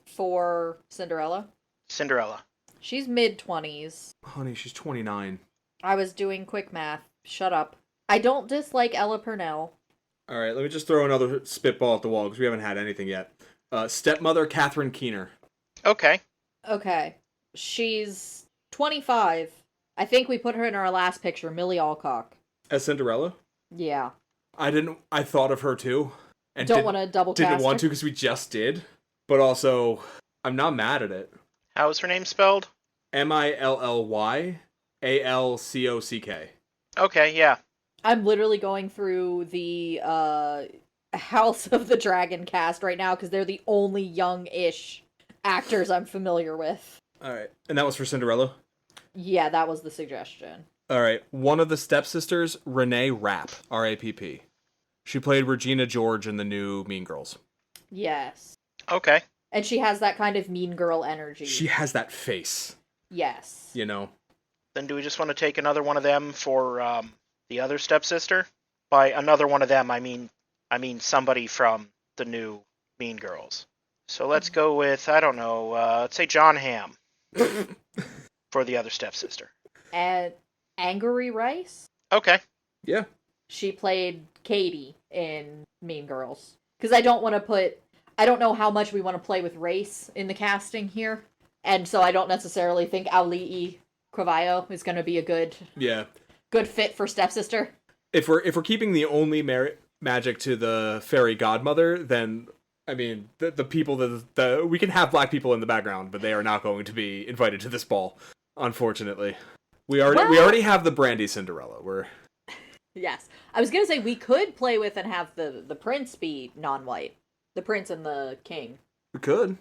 For Cinderella? Cinderella. She's mid-20s. Honey, she's 29. I was doing quick math. Shut up. I don't dislike Ella Purnell. All right, let me just throw another spitball at the wall, because we haven't had anything yet. Stepmother Catherine Keener. Okay. She's 25. I think we put her in our last picture, Millie Alcock. As Cinderella? Yeah. I thought of her too. And don't want to double cast Didn't want her. to because we just did. But also, I'm not mad at it. How is her name spelled? Millyllyalcock. Okay, yeah. I'm literally going through the House of the Dragon cast right now because they're the only young-ish actors I'm familiar with. Alright, and that was for Cinderella? Yeah, that was the suggestion. Alright, one of the stepsisters, Renee Rapp, R-A-P-P. She played Regina George in the new Mean Girls. Yes. Okay. And she has that kind of mean girl energy. She has that face. Yes. You know? Then do we just want to take another one of them for the other stepsister? By another one of them, I mean somebody from the new Mean Girls. So let's go with, I don't know, let's say John Hamm for the other stepsister. And Angourie Rice? Okay. Yeah. She played Katie in Mean Girls. Because I don't know how much we want to play with race in the casting here. And so I don't necessarily think Auli'i Cravalho is going to be a good fit for stepsister. If we're keeping the only magic to the fairy godmother, then I mean the people that we can have black people in the background, but they are not going to be invited to this ball. Unfortunately, we already have the Brandy Cinderella. Yes, I was gonna say we could play with and have the prince be non-white, the prince and the king. We could.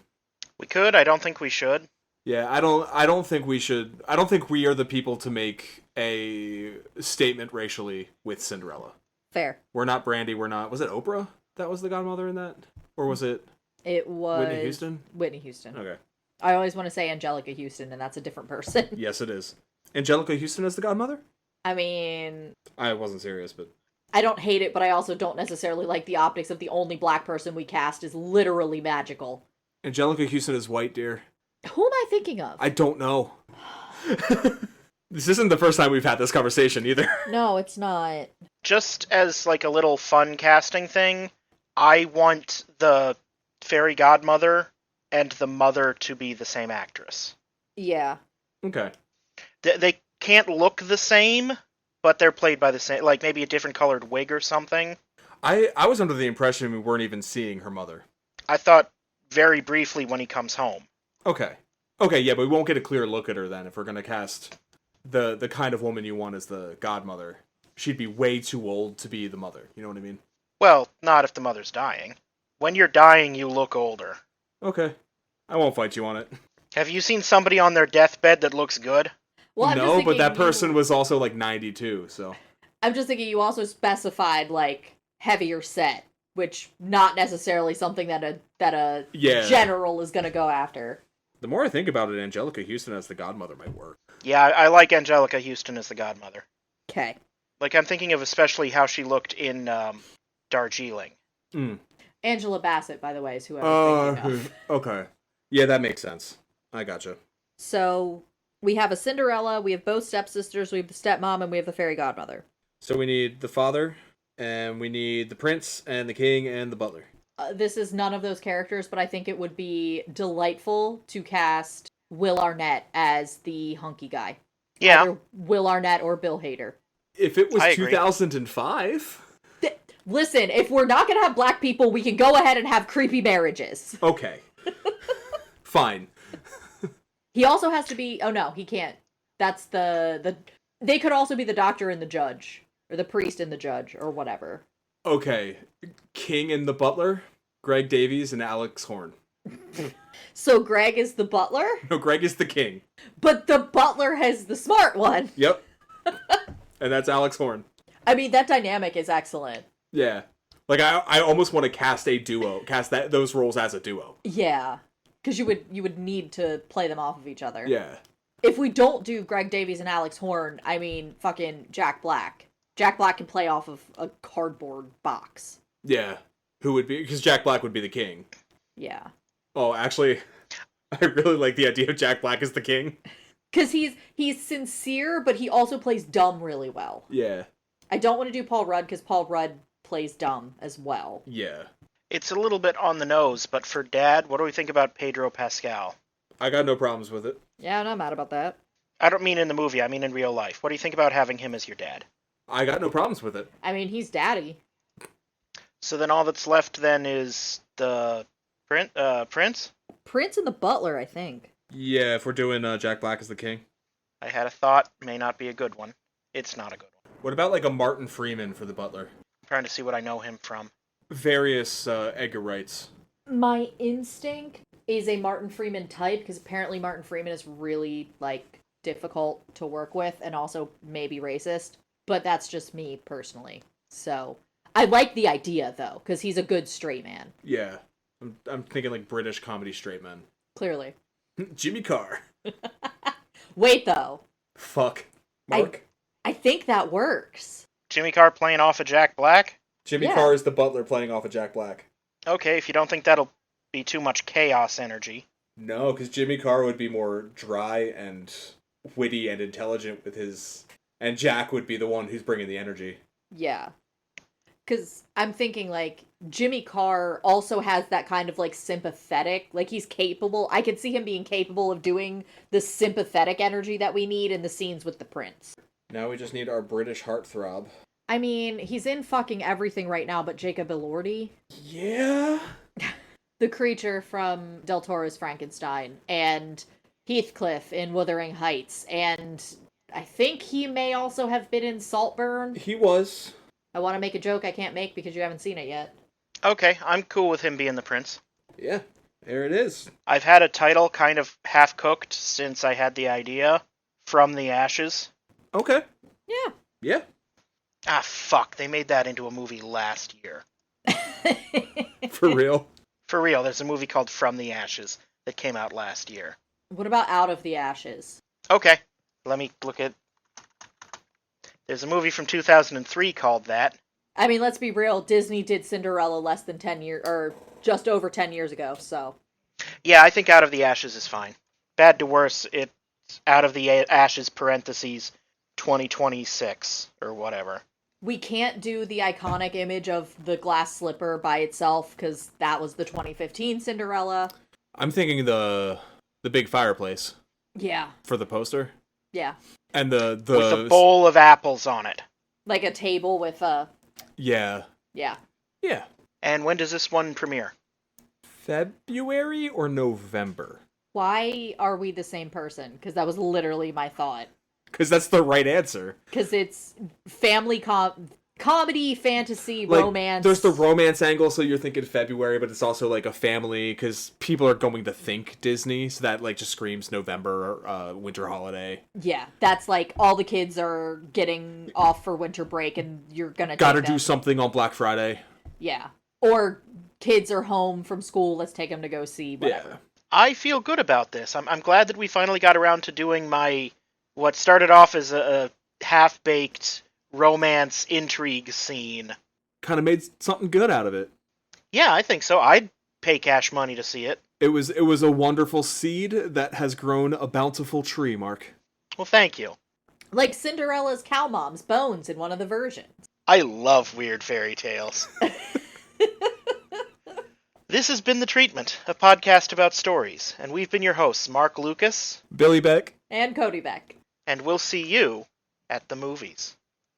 I don't think we should. Yeah, I don't think we should. I don't think we are the people to make a statement racially with Cinderella. Fair. We're not Brandy. We're not. Was it Oprah that was the godmother in that, or was it? It was Whitney Houston. Whitney Houston. Okay. I always want to say Angelica Houston, and that's a different person. Yes, it is. Angelica Houston as the godmother? I mean... I wasn't serious, but... I don't hate it, but I also don't necessarily like the optics of the only black person we cast is literally magical. Angelica Houston is white, dear. Who am I thinking of? I don't know. This isn't the first time we've had this conversation, either. No, it's not. Just as, like, a little fun casting thing, I want the fairy godmother and the mother to be the same actress. Yeah. Okay. They can't look the same, but they're played by the same, like maybe a different colored wig or something. I was under the impression we weren't even seeing her mother. I thought very briefly when he comes home. Okay. Okay, yeah, but we won't get a clear look at her then if we're going to cast the kind of woman you want as the godmother. She'd be way too old to be the mother. You know what I mean? Well, not if the mother's dying. When you're dying, you look older. Okay. I won't fight you on it. Have you seen somebody on their deathbed that looks good? Well, I'm just No, but thinking that person was also like 92, so. I'm just thinking you also specified like heavier set, which not necessarily something that a Yeah. general is gonna go after. The more I think about it, Angelica Houston as the godmother might work. Yeah, I like Angelica Houston as the godmother. Okay. Like, I'm thinking of especially how she looked in Darjeeling. Angela Bassett, by the way, is who I was thinking of. Okay. Yeah, that makes sense. I gotcha. So we have a Cinderella, we have both stepsisters, we have the stepmom, and we have the fairy godmother. So we need the father, and we need the prince, and the king, and the butler. This is none of those characters, but I think it would be delightful to cast Will Arnett as the hunky guy. Yeah. Either Will Arnett or Bill Hader. If it was I agree. 2005... Listen, if we're not gonna have black people, we can go ahead and have creepy marriages. Okay. Fine. He also has to be... Oh no, he can't. That's the... They could also be the doctor and the judge. Or the priest and the judge, or whatever. Okay. King and the butler, Greg Davies and Alex Horn. So Greg is the butler? No, Greg is the king. But the butler has the smart one. Yep. And that's Alex Horn. I mean, that dynamic is excellent. Yeah. Like, I almost want to cast a duo. Cast those roles as a duo. Yeah. Because you would need to play them off of each other. Yeah. If we don't do Greg Davies and Alex Horn, I mean, fucking Jack Black. Jack Black can play off of a cardboard box. Yeah. Who would be... Because Jack Black would be the king. Yeah. Oh, actually, I really like the idea of Jack Black as the king. Because he's sincere, but he also plays dumb really well. Yeah. I don't want to do Paul Rudd, because Paul Rudd plays dumb as well. Yeah. It's a little bit on the nose, but for Dad, what do we think about Pedro Pascal? I got no problems with it. Yeah, I'm not mad about that. I don't mean in the movie, I mean in real life. What do you think about having him as your dad? I got no problems with it. I mean, he's daddy. So then all that's left then is the Prince? Prince and the butler, I think. Yeah, if we're doing Jack Black as the king. I had a thought, may not be a good one. It's not a good one. What about like a Martin Freeman for the butler? I'm trying to see what I know him from. Various Edgar Wrights. My instinct is a Martin Freeman type, because apparently Martin Freeman is really, like, difficult to work with, and also maybe racist. But that's just me, personally. So, I like the idea, though, because he's a good straight man. Yeah. I'm thinking like British comedy straight men. Clearly. Jimmy Carr. Wait, though. Fuck. Mark? I think that works. Jimmy Carr playing off of Jack Black? Jimmy Yeah. Carr is the butler playing off of Jack Black. Okay, if you don't think that'll be too much chaos energy. No, because Jimmy Carr would be more dry and witty and intelligent with his... And Jack would be the one who's bringing the energy. Yeah. Because I'm thinking, like, Jimmy Carr also has that kind of, like, sympathetic, like, he's capable. I could see him being capable of doing the sympathetic energy that we need in the scenes with the prince. Now we just need our British heartthrob. I mean, he's in fucking everything right now but Jacob Elordi. Yeah? The creature from Del Toro's Frankenstein, and Heathcliff in Wuthering Heights, and I think he may also have been in Saltburn. He was. I want to make a joke I can't make because you haven't seen it yet. Okay, I'm cool with him being the prince. Yeah, there it is. I've had a title kind of half-cooked since I had the idea. From the Ashes. Okay. Yeah. Yeah. Ah, fuck, they made that into a movie last year. For real. For real, there's a movie called From the Ashes that came out last year. What about Out of the Ashes? Okay, let me look at... There's a movie from 2003 called that. I mean, let's be real. Disney did Cinderella less than 10 years, or just over 10 years ago, so. Yeah, I think Out of the Ashes is fine. Bad to worse, it's Out of the Ashes, parentheses, 2026, or whatever. We can't do the iconic image of the glass slipper by itself, because that was the 2015 Cinderella. I'm thinking the big fireplace Yeah. for the poster. Yeah. And the with a bowl of apples on it. Like a table with a... Yeah. Yeah. Yeah. And when does this one premiere? February or November? Why are we the same person? Because that was literally my thought. Because that's the right answer. Because it's family comedy, fantasy, Like, romance. there's the romance angle, so you're thinking February, but it's also like a family, because people are going to think Disney, so that like just screams November, winter holiday. Yeah, that's like all the kids are getting off for winter break, and you're gonna Gotta take them. do something on Black Friday. Yeah, or kids are home from school. Let's take them to go see whatever. Yeah. I feel good about this. I'm glad that we finally got around to doing what started off as a half-baked romance intrigue scene. Kind of made something good out of it. Yeah, I think so. I'd pay cash money to see it. It was a wonderful seed that has grown a bountiful tree, Mark. Well, thank you. Like Cinderella's cow mom's bones in one of the versions. I love weird fairy tales. This has been The Treatment, a podcast about stories, and we've been your hosts, Mark Lucas, Billy Beck. And Cody Beck. and we'll see you at the movies.